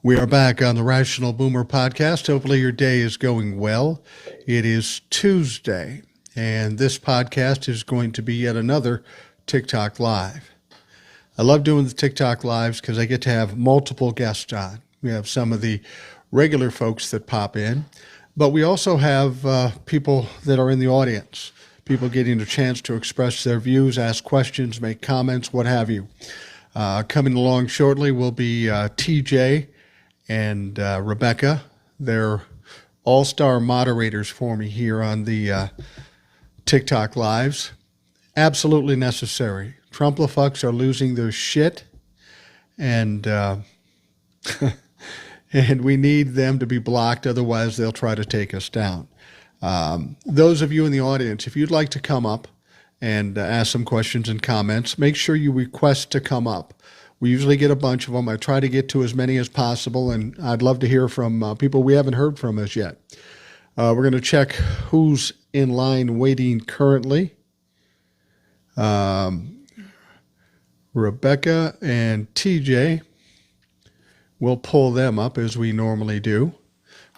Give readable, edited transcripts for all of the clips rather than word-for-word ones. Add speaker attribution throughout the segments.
Speaker 1: We are back on the Rational Boomer podcast. Hopefully, your day is going well. It is Tuesday, and this podcast is going to be yet another TikTok Live. I love doing the TikTok Lives because I get to have multiple guests on. We have some of the regular folks that pop in, but we also have people that are in the audience, people getting a chance to express their views, ask questions, make comments, what have you. Coming along shortly will be TJ and Rebecca. They're all-star moderators for me here on the TikTok Lives. Absolutely necessary. Trumplafucks are losing their shit, and and we need them to be blocked, otherwise they'll try to take us down. Those of you in the audience, if you'd like to come up and ask some questions and comments, make sure you request to come up. We usually get a bunch of them. I try to get to as many as possible, and I'd love to hear from people we haven't heard from as yet. We're going to check who's in line waiting currently. Rebecca and TJ, we'll pull them up as we normally do.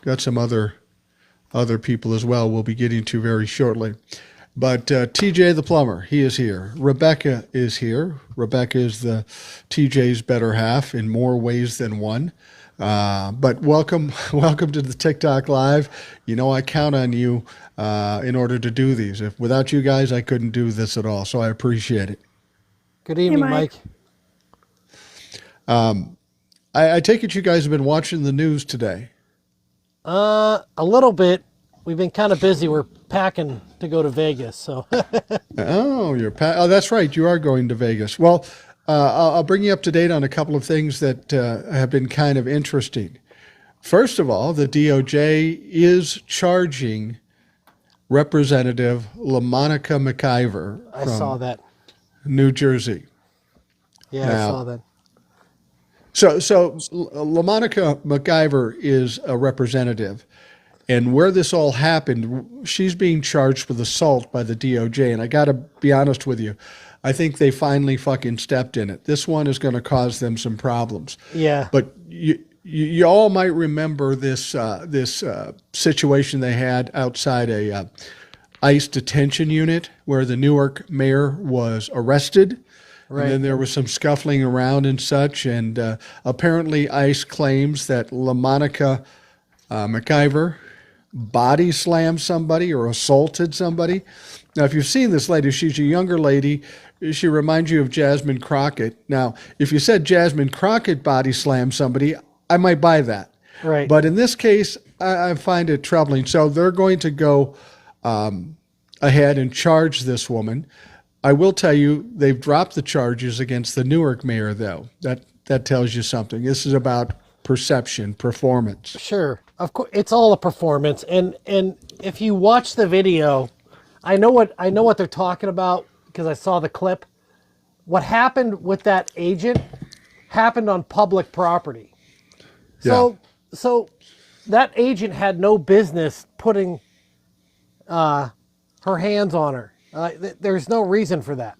Speaker 1: Got some other people as well we'll be getting to very shortly. But TJ the plumber, he is here. Rebecca is here. Rebecca is the TJ's better half in more ways than one. But welcome to the TikTok Live. You know I count on you in order to do these. Without you guys, I couldn't do this at all. So I appreciate it.
Speaker 2: Good evening,
Speaker 3: Hey,
Speaker 2: Mike.
Speaker 1: I take it you guys have been watching the news today.
Speaker 2: A little bit. We've been kind of busy. We're packing to go to Vegas, so.
Speaker 1: Oh, that's right. You are going to Vegas. Well, I'll bring you up to date on a couple of things that have been kind of interesting. First of all, the DOJ is charging Representative LaMonica McIver
Speaker 2: I
Speaker 1: from
Speaker 2: saw that.
Speaker 1: New Jersey.
Speaker 2: Yeah,
Speaker 1: Now,
Speaker 2: I saw that.
Speaker 1: So LaMonica McIver is a representative. And where this all happened, she's being charged with assault by the DOJ. And I got to be honest with you, I think they finally fucking stepped in it. This one is going to cause them some problems.
Speaker 2: Yeah.
Speaker 1: But you all might remember this situation they had outside a ICE detention unit where the Newark mayor was arrested.
Speaker 2: Right.
Speaker 1: And then there was some scuffling around and such. And apparently ICE claims that LaMonica McIver body slammed somebody or assaulted somebody. Now, if you've seen this lady, she's a younger lady. She reminds you of Jasmine Crockett. Now, if you said Jasmine Crockett body slammed somebody, I might buy that.
Speaker 2: Right.
Speaker 1: But in this case, I find it troubling. So they're going to go ahead and charge this woman. I will tell you, they've dropped the charges against the Newark mayor, though. That tells you something. This is about perception, performance.
Speaker 2: Sure. Of course, it's all a performance. And if you watch the video, I know what they're talking about because I saw the clip. What happened with that agent happened on public property. So that agent had no business putting her hands on her. There's no reason for that.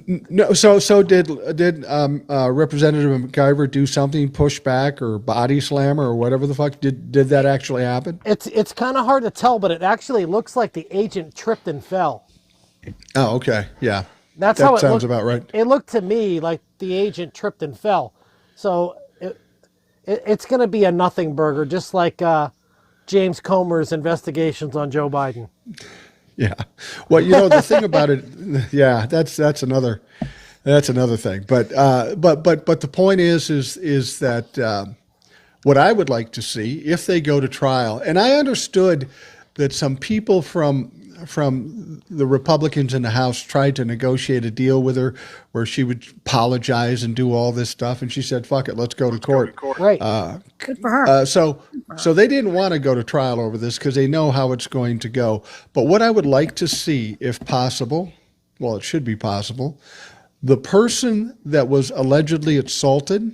Speaker 1: No, so did Representative McIver do something, push back or body slam or whatever the fuck? Did that actually happen?
Speaker 2: It's kind of hard to tell, but it actually looks like the agent tripped and fell.
Speaker 1: Oh, okay, yeah.
Speaker 2: That's
Speaker 1: that
Speaker 2: how it
Speaker 1: sounds
Speaker 2: looked.
Speaker 1: about right.
Speaker 2: It looked to me like the agent tripped and fell. So it's going to be a nothing burger, just like James Comer's investigations on Joe Biden.
Speaker 1: Yeah. Well, the thing about it, yeah, that's another thing. But the point is that what I would like to see if they go to trial, and I understood that some people from the Republicans in the House tried to negotiate a deal with her where she would apologize and do all this stuff, and she said, "Fuck it, let's go to court."
Speaker 2: Right.
Speaker 3: Good for her.
Speaker 1: So they didn't want to go to trial over this because they know how it's going to go. But what I would like to see, if possible, well, it should be possible, the person that was allegedly assaulted,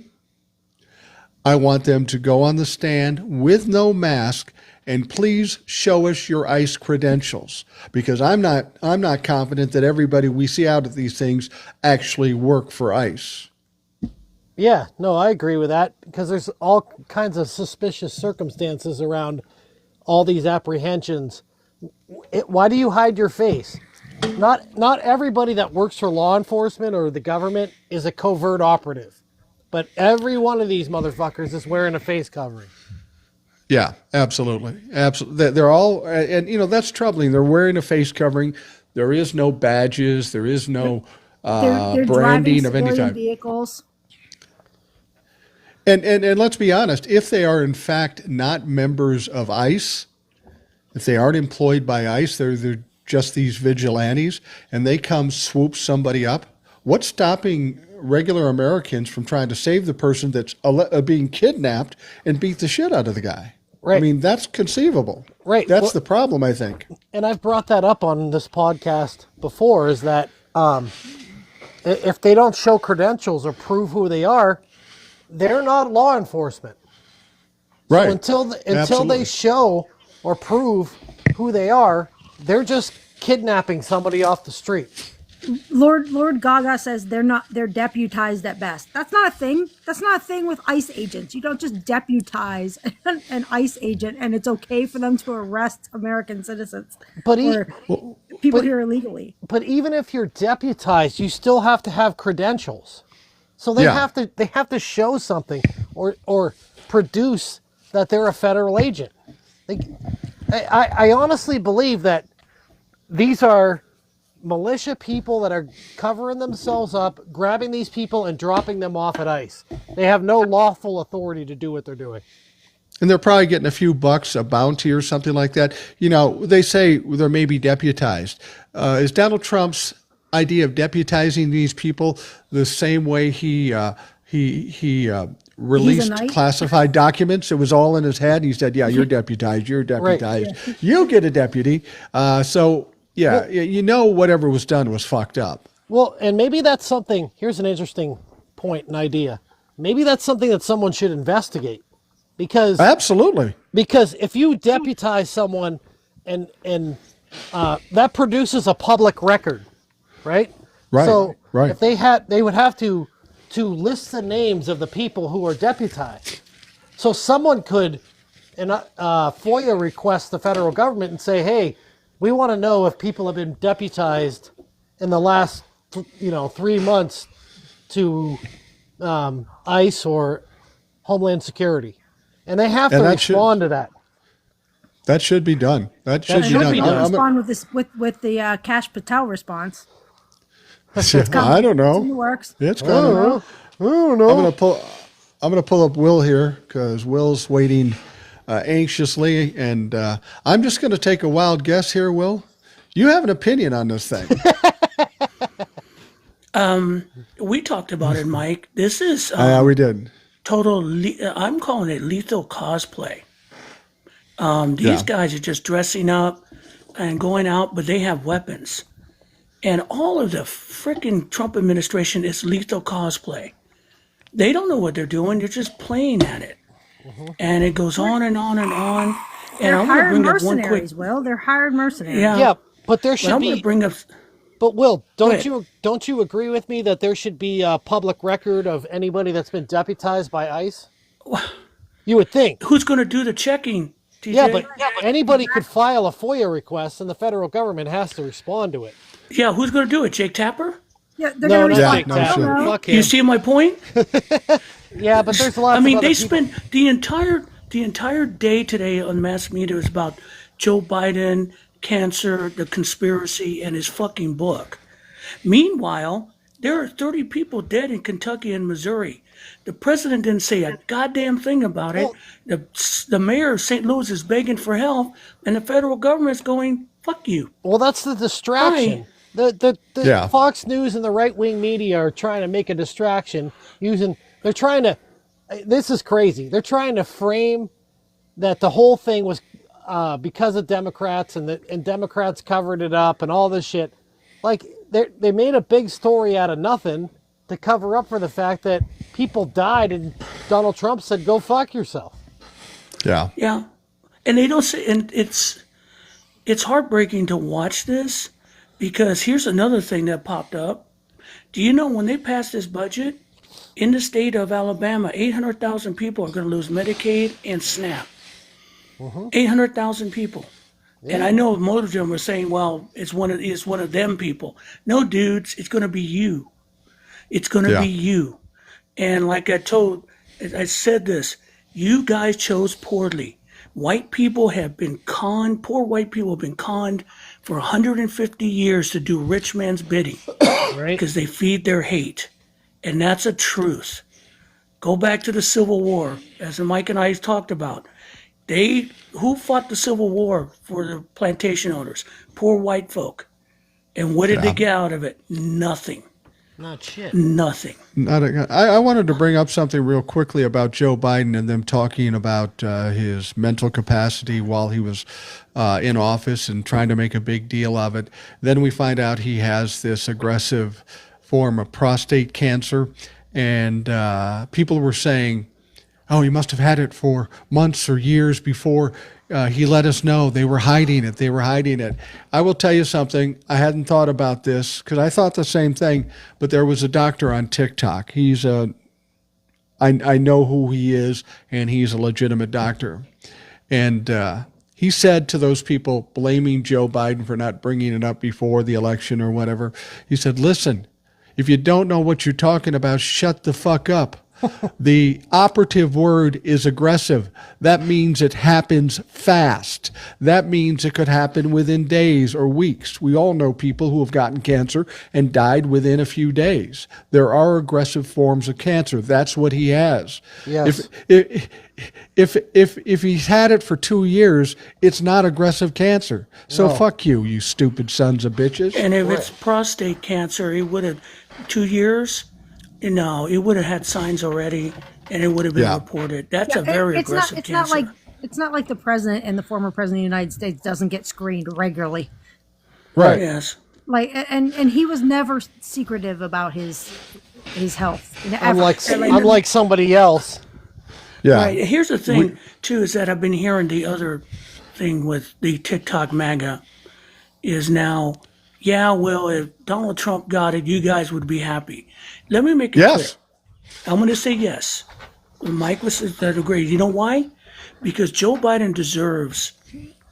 Speaker 1: I want them to go on the stand with no mask and please show us your ICE credentials, because I'm not confident that everybody we see out at these things actually work for ICE.
Speaker 2: Yeah, no, I agree with that because there's all kinds of suspicious circumstances around all these apprehensions. Why do you hide your face? Not everybody that works for law enforcement or the government is a covert operative, but every one of these motherfuckers is wearing a face covering.
Speaker 1: Yeah, absolutely. Absolutely. They're all, and that's troubling. They're wearing a face covering. There is no badges. There is no
Speaker 3: They're driving
Speaker 1: branding of any
Speaker 3: civilian
Speaker 1: type.
Speaker 3: vehicles.
Speaker 1: And let's be honest, if they are in fact not members of ICE, if they aren't employed by ICE, they're just these vigilantes, and they come swoop somebody up. What's stopping regular Americans from trying to save the person that's being kidnapped and beat the shit out of the guy?
Speaker 2: Right.
Speaker 1: I mean, that's conceivable.
Speaker 2: Right.
Speaker 1: That's
Speaker 2: Well,
Speaker 1: the problem, I think.
Speaker 2: and I've brought that up on this podcast before, is that if they don't show credentials or prove who they are, they're not law enforcement.
Speaker 1: Right.
Speaker 2: So until they
Speaker 1: Absolutely.
Speaker 2: show or prove who they are, they're just kidnapping somebody off the street.
Speaker 3: Lord Gaga says they're deputized at best. That's not a thing. That's not a thing with ICE agents. You don't just deputize an ICE agent and it's okay for them to arrest American citizens
Speaker 2: But
Speaker 3: or people
Speaker 2: but-
Speaker 3: here illegally.
Speaker 2: But even if you're deputized, you still have to have credentials. So they
Speaker 1: Yeah.
Speaker 2: have to show something or produce that they're a federal agent. I honestly believe that these are militia people that are covering themselves up, grabbing these people and dropping them off at ICE. They have no lawful authority to do what they're doing.
Speaker 1: And they're probably getting a few bucks, a bounty or something like that. They say they're maybe deputized. Is Donald Trump's idea of deputizing these people the same way he released
Speaker 3: knight?
Speaker 1: classified documents? It was all in his head. He said, "Yeah, you're deputized. You're deputized.
Speaker 3: Yeah.
Speaker 1: You get a deputy." Whatever was done was fucked up.
Speaker 2: Well, and maybe that's something, here's an interesting point and idea. Maybe that's something that someone should investigate. Because
Speaker 1: Absolutely.
Speaker 2: if you deputize someone and that produces a public record, right?
Speaker 1: Right,
Speaker 2: So
Speaker 1: right.
Speaker 2: if they would have to list the names of the people who are deputized. So someone could FOIA request the federal government and say, hey, we want to know if people have been deputized in the last 3 months to ICE or Homeland Security. And they have to
Speaker 1: And that
Speaker 2: respond to that.
Speaker 1: That should be done. That should
Speaker 3: And
Speaker 1: be
Speaker 3: they
Speaker 1: done.
Speaker 3: respond with this with the Cash Patel response.
Speaker 1: I don't
Speaker 3: It's in the
Speaker 1: know.
Speaker 3: works.
Speaker 1: It's coming. I'm gonna pull up Will here because Will's waiting anxiously, and I'm just gonna take a wild guess here. Will, you have an opinion on this thing?
Speaker 4: We talked about it, Mike. This is
Speaker 1: We did.
Speaker 4: I'm calling it lethal cosplay. These
Speaker 1: Yeah.
Speaker 4: guys are just dressing up and going out, but they have weapons. And all of the freaking Trump administration is lethal cosplay. They don't know what they're doing. They're just playing at it. And it goes on and on and on. And
Speaker 3: They're
Speaker 4: I'm going to
Speaker 3: hired
Speaker 4: bring up one quick.
Speaker 3: mercenaries, Will. They're hired mercenaries.
Speaker 4: Yeah.
Speaker 2: Yeah, but there
Speaker 4: But
Speaker 2: should
Speaker 4: I'm going
Speaker 2: be.
Speaker 4: to bring up.
Speaker 2: But Will,
Speaker 4: ahead.
Speaker 2: don't you agree with me that there should be a public record of anybody that's been deputized by ICE? You would think.
Speaker 4: Who's going to do the checking, TJ?
Speaker 2: Yeah, but anybody could file a FOIA request, and the federal government has to respond to it.
Speaker 4: Yeah, who's going to do it? Jake Tapper?
Speaker 3: Yeah, they're
Speaker 2: No,
Speaker 3: going
Speaker 2: not
Speaker 3: to
Speaker 2: Jake
Speaker 1: no
Speaker 2: Tapper.
Speaker 1: shit.
Speaker 3: No.
Speaker 2: Fuck him.
Speaker 4: You see my point?
Speaker 2: Yeah, but there's lots
Speaker 4: I mean,
Speaker 2: of other
Speaker 4: they
Speaker 2: people.
Speaker 4: spent the entire day today on mass media was about Joe Biden, cancer, the conspiracy, and his fucking book. Meanwhile, there are 30 people dead in Kentucky and Missouri. The president didn't say a goddamn thing about it. The mayor of St. Louis is begging for help, and the federal government's going, fuck you.
Speaker 2: Well, that's the distraction.
Speaker 4: Right.
Speaker 2: The
Speaker 1: Yeah.
Speaker 2: Fox News and the right wing media are trying to make a distraction they're trying to. This is crazy. They're trying to frame that the whole thing was because of Democrats and Democrats covered it up and all this shit. Like they made a big story out of nothing to cover up for the fact that people died and Donald Trump said, "Go fuck yourself."
Speaker 1: Yeah.
Speaker 4: Yeah. And they don't say, and it's heartbreaking to watch this because here's another thing that popped up. Do you know when they passed this budget, In the state of Alabama, 800,000 people are going to lose Medicaid and SNAP. 800,000 people. And I know most of them are saying, well, it's one of them people. No, dudes, it's going to be you. It's going to
Speaker 1: Yeah.
Speaker 4: be you. And like I said this, you guys chose poorly. White people have been conned, poor white people have been conned for 150 years to do rich man's bidding
Speaker 2: Right?
Speaker 4: because they feed their hate. And that's a truth. Go back to the Civil War, as Mike and I talked about. Who fought the Civil War for the plantation owners? Poor white folk. And what did they get out of it? Nothing.
Speaker 2: Not shit.
Speaker 4: Nothing.
Speaker 1: I wanted to bring up something real quickly about Joe Biden and them talking about his mental capacity while he was in office and trying to make a big deal of it. Then we find out he has this aggressive form of prostate cancer, and people were saying, oh, he must have had it for months or years before he let us know. They were hiding it. They were hiding it. I will tell you something. I hadn't thought about this because I thought the same thing, but there was a doctor on TikTok. I know who he is, and he's a legitimate doctor. And he said to those people blaming Joe Biden for not bringing it up before the election or whatever, he said, listen, if you don't know what you're talking about, shut the fuck up. The operative word is aggressive. That means it happens fast. That means it could happen within days or weeks. We all know people who have gotten cancer and died within a few days. There are aggressive forms of cancer. That's what he has.
Speaker 2: Yes.
Speaker 1: If he's had it for 2 years, it's not aggressive cancer. So fuck you, you stupid sons of bitches.
Speaker 4: And if it's prostate cancer, it would have 2 years. No, it would have had signs already, and it would have been reported. That's a very aggressive cancer.
Speaker 3: It's not like the president and the former president of the United States doesn't get screened regularly.
Speaker 1: Right.
Speaker 4: Yes.
Speaker 3: Like, and he was never secretive about his health.
Speaker 2: Unlike somebody else.
Speaker 1: Yeah.
Speaker 4: Right. Here's the thing, too, is that I've been hearing the other thing with the TikTok MAGA is now, yeah, well, if Donald Trump got it, you guys would be happy. Let me make it clear. I'm going to say yes. Mike was that agree. You know why? Because Joe Biden deserves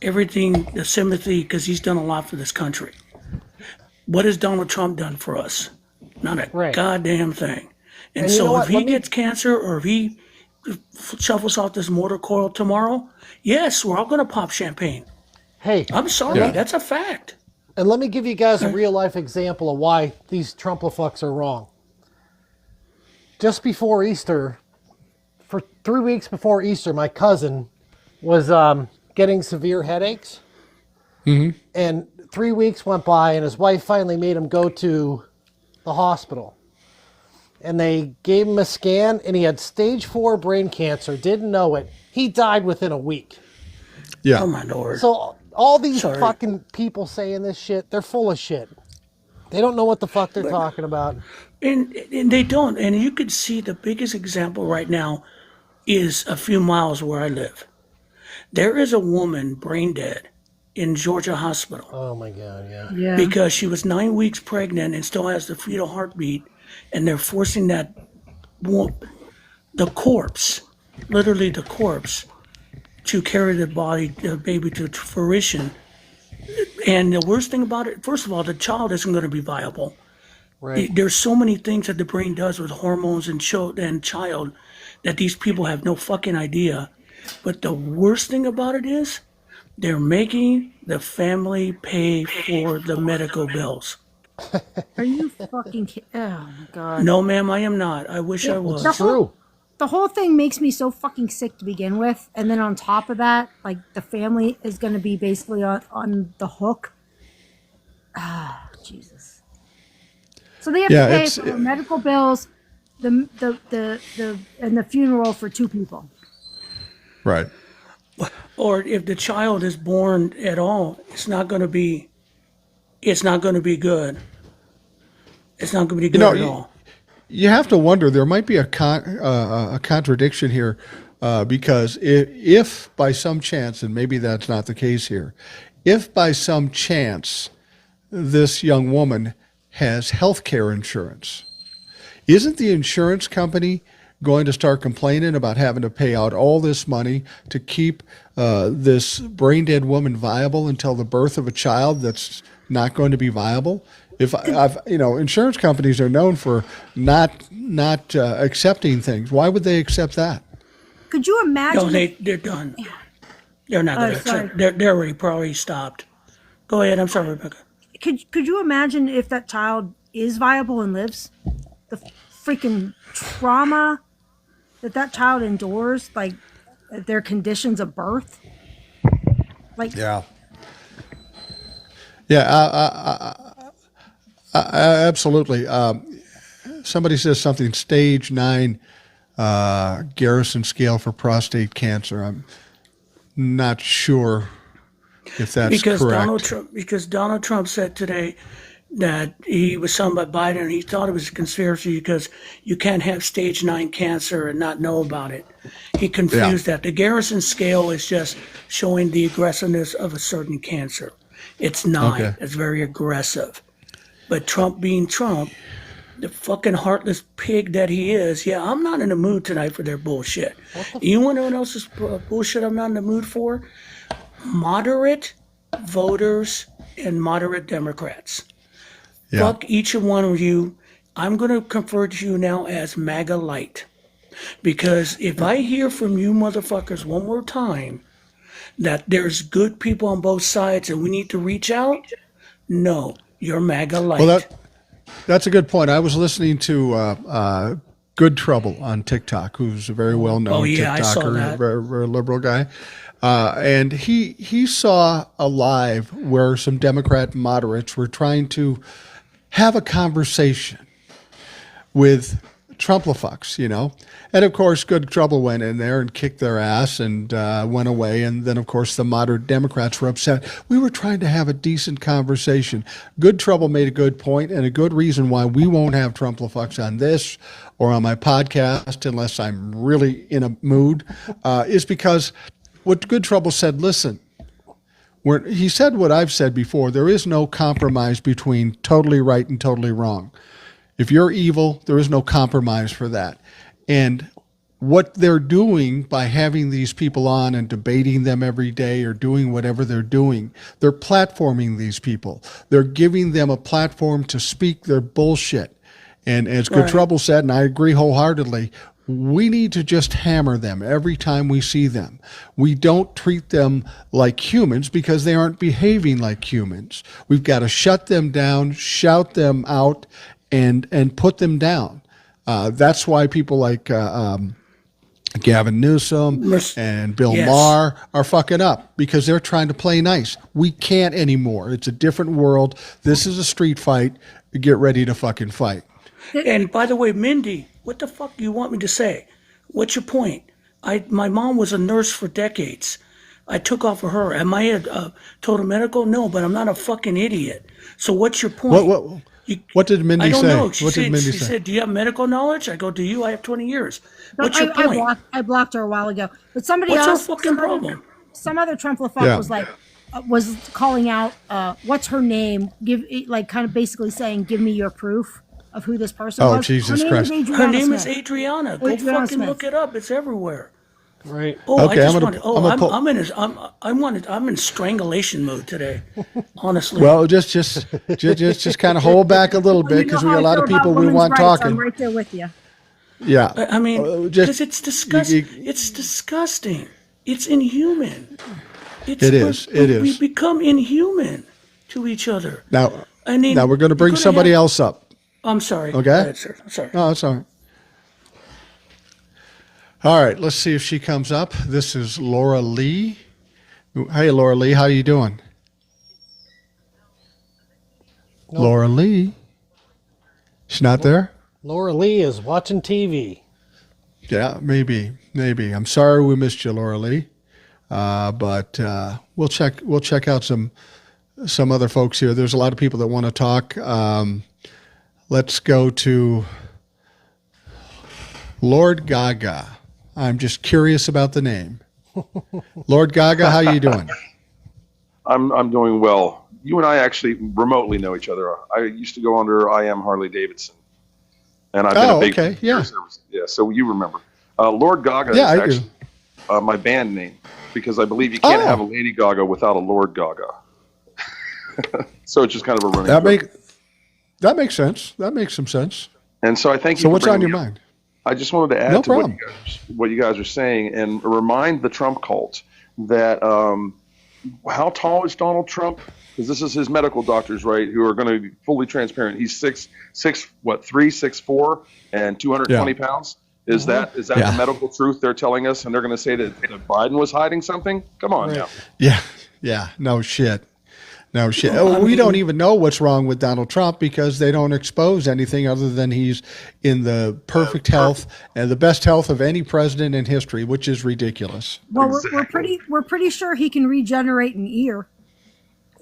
Speaker 4: everything, the sympathy, because he's done a lot for this country. What has Donald Trump done for us? Not a goddamn thing. And so if he gets cancer or if he shuffles off this mortar coil tomorrow, yes, we're all going to pop champagne.
Speaker 2: Hey,
Speaker 4: I'm sorry. That's a fact.
Speaker 2: and let me give you guys a real life example of why these Trump-a-fucks are wrong. Just before Easter, for 3 weeks before Easter, my cousin was getting severe headaches. Mm-hmm. And 3 weeks went by, and his wife finally made him go to the hospital. And they gave him a scan, and he had stage 4 brain cancer, didn't know it. He died within a week.
Speaker 1: Yeah.
Speaker 4: Oh, my Lord.
Speaker 2: So all these fucking people saying this shit, they're full of shit. They don't know what the fuck they're talking about.
Speaker 4: And they don't. And you can see the biggest example right now is a few miles where I live. There is a woman brain dead in Georgia hospital.
Speaker 2: Oh my God, yeah.
Speaker 3: Yeah.
Speaker 4: Because she was 9 weeks pregnant and still has the fetal heartbeat, and they're forcing the corpse, literally the corpse, to carry the baby to fruition. And the worst thing about it, first of all, the child isn't going to be viable.
Speaker 2: Right.
Speaker 4: There's so many things that the brain does with hormones and child that these people have no fucking idea. But the worst thing about it is they're making the family pay for the medical bills.
Speaker 3: Are you fucking kidding? Oh my God.
Speaker 4: No, ma'am, I am not. I wish I was.
Speaker 2: True.
Speaker 3: The whole thing makes me so fucking sick to begin with, and then on top of that, like the family is going to be basically on the hook. Ah, Jesus. So they have to pay for the medical bills, the and the funeral for 2 people.
Speaker 1: Right.
Speaker 4: Or if the child is born at all, it's not going to be good. It's not going to be good at all.
Speaker 1: You have to wonder, there might be a contradiction here, because if by some chance, and maybe that's not the case here, if by some chance this young woman has health care insurance, Isn't the insurance company going to start complaining about having to pay out all this money to keep this brain dead woman viable until the birth of a child that's not going to be viable? If I've, insurance companies are known for not accepting things. Why would they accept that?
Speaker 3: Could you imagine?
Speaker 4: No, they're done. They're not going to
Speaker 3: sorry.
Speaker 4: accept. They're already probably stopped. Go ahead. I'm sorry, Rebecca.
Speaker 3: Could you imagine if that child is viable and lives? The freaking trauma that child endures, like their conditions of birth. Like
Speaker 1: Yeah. Yeah, absolutely. Somebody says something, stage 9 Garrison scale for prostate cancer. I'm not sure if that's correct.
Speaker 4: Because Donald Trump said today that he was something about Biden and he thought it was a conspiracy because you can't have stage 9 cancer and not know about it. He confused that. The Garrison scale is just showing the aggressiveness of a certain cancer. It's 9.
Speaker 1: Okay.
Speaker 4: It's very aggressive. But Trump being Trump, the fucking heartless pig that he is, I'm not in the mood tonight for their bullshit. You want to know what else's bullshit I'm not in the mood for? Moderate voters and moderate Democrats.
Speaker 1: Yeah.
Speaker 4: Fuck each and one of you. I'm going to refer to you now as MAGA light. Because if I hear from you motherfuckers one more time that there's good people on both sides and we need to reach out, no, you're MAGA light.
Speaker 1: Well, that's a good point. I was listening to Good Trouble on TikTok, who's a very well-known TikToker,
Speaker 4: I saw that.
Speaker 1: Very liberal guy. And he saw a live where some Democrat moderates were trying to have a conversation with Trumplafucks, And of course, Good Trouble went in there and kicked their ass and went away. And then, of course, the moderate Democrats were upset. We were trying to have a decent conversation. Good Trouble made a good point and a good reason why we won't have Trumplafucks on this or on my podcast unless I'm really in a mood is because what Good Trouble said, listen, he said what I've said before, there is no compromise between totally right and totally wrong. If you're evil, there is no compromise for that. And what they're doing by having these people on and debating them every day or doing whatever they're doing, they're platforming these people. They're giving them a platform to speak their bullshit. And as Good Trouble said, and I agree wholeheartedly, we need to just hammer them every time we see them. We don't treat them like humans because they aren't behaving like humans. We've got to shut them down, shout them out, and put them down. That's why people like Gavin Newsom and Bill Maher are fucking up because they're trying to play nice. We can't anymore. It's a different world. This is a street fight. Get ready to fucking fight.
Speaker 4: And by the way, Mindy, what the fuck do you want me to say? What's your point? My mom was a nurse for decades. I took off of her. Am I a total medical? No, but I'm not a fucking idiot. So what's your point?
Speaker 1: What did Mindy say?
Speaker 4: I don't know.
Speaker 1: She
Speaker 4: said, do you have medical knowledge? I go, do you? I have 20 years. What's your point?
Speaker 3: I blocked her a while ago. But somebody
Speaker 4: What's
Speaker 3: else.
Speaker 4: our fucking problem?
Speaker 3: Some other Trump-lafuck was calling out, what's her name? Kind of basically saying, give me your proof of who this person was.
Speaker 1: Oh, Jesus Christ.
Speaker 4: Her name is Adriana. Go fucking look it up. It's everywhere.
Speaker 2: Right.
Speaker 4: Oh,
Speaker 1: okay,
Speaker 4: I'm in strangulation mode today. Honestly.
Speaker 1: Well, just kind of hold back a little bit because we got a lot of people we want talking.
Speaker 3: I'm right there with you.
Speaker 1: Yeah.
Speaker 4: I mean, because it's disgusting. It's disgusting. It's inhuman.
Speaker 1: It is.
Speaker 4: We become inhuman to each other.
Speaker 1: Now we're going to bring somebody else up.
Speaker 4: I'm sorry.
Speaker 1: Okay.
Speaker 4: Go ahead, sir. I'm sorry.
Speaker 1: No, it's all right. All right, let's see if she comes up. This is Laura Lee. Hey, Laura Lee, how are you doing? Nope. Laura Lee. She's not there?
Speaker 2: Laura Lee is watching TV.
Speaker 1: Yeah, maybe. I'm sorry we missed you, Laura Lee. But we'll check out some other folks here. There's a lot of people that want to talk. Let's go to Lord Gaga. I'm just curious about the name. Lord Gaga, how you doing?
Speaker 5: I'm doing well. You and I actually remotely know each other. I used to go under I Am Harley Davidson. and I've been
Speaker 1: Oh,
Speaker 5: a big
Speaker 1: okay, yeah.
Speaker 5: Yeah, so you remember. Lord Gaga
Speaker 1: Yeah,
Speaker 5: is
Speaker 1: I do.
Speaker 5: actually my band name because I believe you can't
Speaker 1: Oh.
Speaker 5: have a Lady Gaga without a Lord Gaga. So it's just kind of a running
Speaker 1: That
Speaker 5: joke.
Speaker 1: that makes sense. That makes some sense.
Speaker 5: And so I thank you
Speaker 1: So
Speaker 5: for
Speaker 1: what's on
Speaker 5: bringing
Speaker 1: your
Speaker 5: me up.
Speaker 1: mind?
Speaker 5: I just wanted to add
Speaker 1: No
Speaker 5: to what
Speaker 1: problem.
Speaker 5: what you guys are saying and remind the Trump cult that how tall is Donald Trump? Because this is his medical doctors, right, who are going to be fully transparent. He's 6'4", and 220 pounds. Is that
Speaker 1: Yeah.
Speaker 5: the medical truth they're telling us? And they're going to say that Biden was hiding something? Come on
Speaker 2: Right.
Speaker 5: now.
Speaker 1: Yeah. No shit. No shit.
Speaker 4: Well, I
Speaker 1: We don't
Speaker 4: mean-
Speaker 1: even know what's wrong with Donald Trump because they don't expose anything other than he's in the perfect health and the best health of any president in history, which is ridiculous.
Speaker 3: Well,
Speaker 5: Exactly.
Speaker 3: we're pretty sure he can regenerate an ear.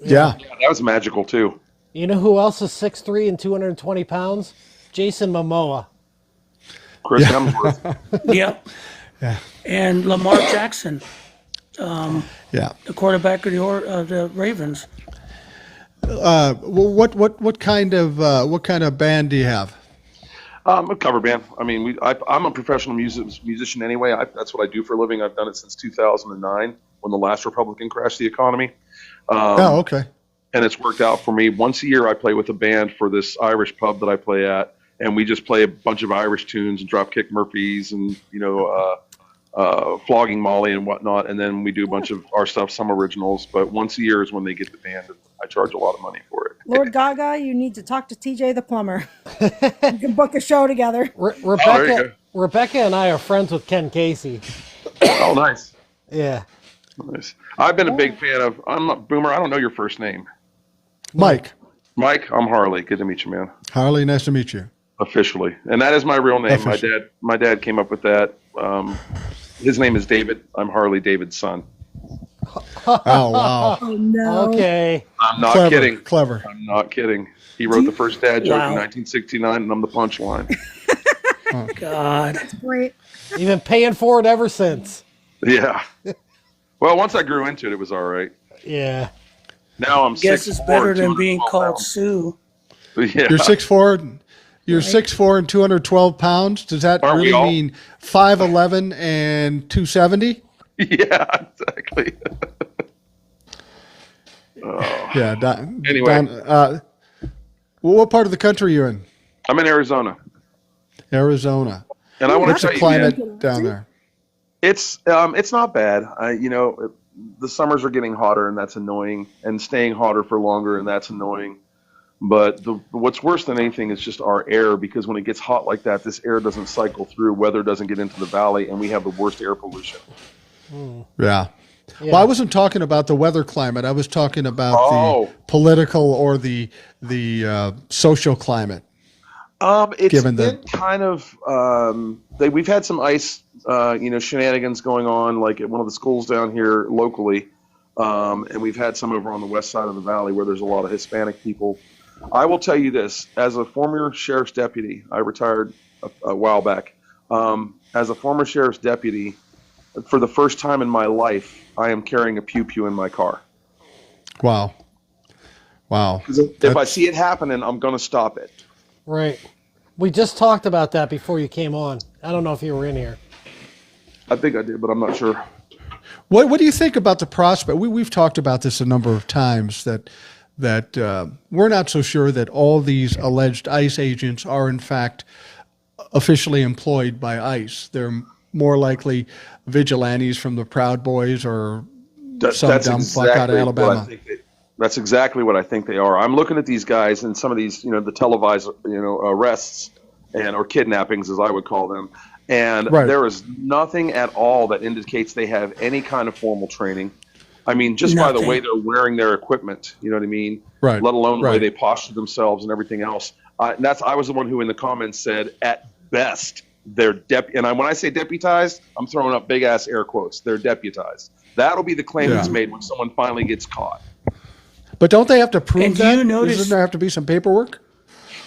Speaker 1: Yeah.
Speaker 5: Yeah, that was magical too.
Speaker 2: You know who else is 6'3" and 220 pounds? Jason Momoa.
Speaker 5: Chris Hemsworth.
Speaker 4: Yep.
Speaker 1: Yeah.
Speaker 4: And Lamar Jackson,
Speaker 1: Yeah.
Speaker 4: the quarterback of the Ravens.
Speaker 1: Well, what kind of band do you have?
Speaker 5: A cover band. I mean, I'm a professional musician anyway. That's what I do for a living. I've done it since 2009 when the last Republican crashed the economy.
Speaker 1: Oh, okay.
Speaker 5: And it's worked out for me. Once a year, I play with a band for this Irish pub that I play at, and we just play a bunch of Irish tunes and Dropkick Murphys and Flogging Molly and whatnot. And then we do a bunch of our stuff, some originals. But once a year is when they get the band, and I charge a lot of money for it.
Speaker 3: Lord Gaga, you need to talk to TJ the plumber. You can book a show together.
Speaker 5: there you
Speaker 2: Rebecca and I are friends with Ken Casey.
Speaker 5: Oh, nice.
Speaker 2: Yeah.
Speaker 5: Nice. I've been a big fan of. I'm not Boomer. I don't know your first name.
Speaker 1: Mike.
Speaker 5: Mike. I'm Harley. Good to meet you, man.
Speaker 1: Harley, nice to meet you.
Speaker 5: Officially, and that is my real name.
Speaker 1: Officially.
Speaker 5: My dad came up with that. His name is David. I'm Harley David's son.
Speaker 1: Oh, wow.
Speaker 3: Oh no.
Speaker 2: Okay.
Speaker 5: I'm not
Speaker 1: Clever,
Speaker 5: kidding.
Speaker 1: clever.
Speaker 5: I'm not kidding. He wrote the first dad joke
Speaker 4: Wow.
Speaker 5: in 1969, and I'm the punchline.
Speaker 4: God.
Speaker 3: Great.
Speaker 2: You've been paying for it ever since.
Speaker 5: Yeah. Well, once I grew into it, it was all right.
Speaker 2: Yeah.
Speaker 5: Now I'm
Speaker 4: Guess
Speaker 5: 6'4",
Speaker 4: it's better than being
Speaker 5: 212
Speaker 4: called
Speaker 5: pounds.
Speaker 4: Sue.
Speaker 5: Yeah.
Speaker 1: You're 6'4". You're 6'4" and 212 pounds. Does that
Speaker 5: Aren't we
Speaker 1: really
Speaker 5: all?
Speaker 1: mean 5'11" and 270?
Speaker 5: Yeah, exactly.
Speaker 1: Yeah.
Speaker 5: Anyway.
Speaker 1: Well, what part of the country are you in?
Speaker 5: I'm in Arizona,
Speaker 1: Arizona.
Speaker 5: and I want
Speaker 1: What's
Speaker 5: to
Speaker 1: the
Speaker 5: tell you, man,
Speaker 1: climate down there?
Speaker 5: it's not bad. The summers are getting hotter, and that's annoying, and staying hotter for longer, and that's annoying. But what's worse than anything is just our air, because when it gets hot like that, this air doesn't cycle through, weather doesn't get into the valley, and we have the worst air pollution.
Speaker 1: Yeah.
Speaker 2: Yeah.
Speaker 1: Well, I wasn't talking about the weather climate. I was talking about
Speaker 5: Oh.
Speaker 1: the political or the social climate.
Speaker 5: It's
Speaker 1: Given
Speaker 5: been
Speaker 1: the-
Speaker 5: kind of we've had some ice shenanigans going on, like at one of the schools down here locally, and we've had some over on the west side of the valley where there's a lot of Hispanic people. I will tell you this: as a former sheriff's deputy, I retired a while back. As a former sheriff's deputy, for the first time in my life, I am carrying a pew pew in my car.
Speaker 1: Wow. Wow.
Speaker 5: 'Cause if I see it happening, I'm going to stop it.
Speaker 2: Right. We just talked about that before you came on. I don't know if you were in here.
Speaker 5: I think I did, but I'm not sure.
Speaker 1: What do you think about the prospect? We've talked about this a number of times that we're not so sure that all these alleged ICE agents are in fact officially employed by ICE. They're more likely vigilantes from the Proud Boys or some dumb fuck out of Alabama.
Speaker 5: That's exactly what I think they are. I'm looking at these guys and some of these, the televised, arrests or kidnappings, as I would call them. And
Speaker 1: Right.
Speaker 5: there is nothing at all that indicates they have any kind of formal training. I mean, just by the
Speaker 4: Nothing.
Speaker 5: way they're wearing their equipment, you know what I mean?
Speaker 1: Right.
Speaker 5: Let alone the way
Speaker 1: Right.
Speaker 5: they posture themselves and everything else. I was the one who in the comments said, at best, they're when I say deputized, I'm throwing up big ass air quotes. They're deputized. That'll be the claim that's
Speaker 1: Yeah.
Speaker 5: made when someone finally gets caught.
Speaker 1: But don't they have to prove
Speaker 4: And do
Speaker 1: that?
Speaker 4: you notice-
Speaker 1: Doesn't there have to be some paperwork?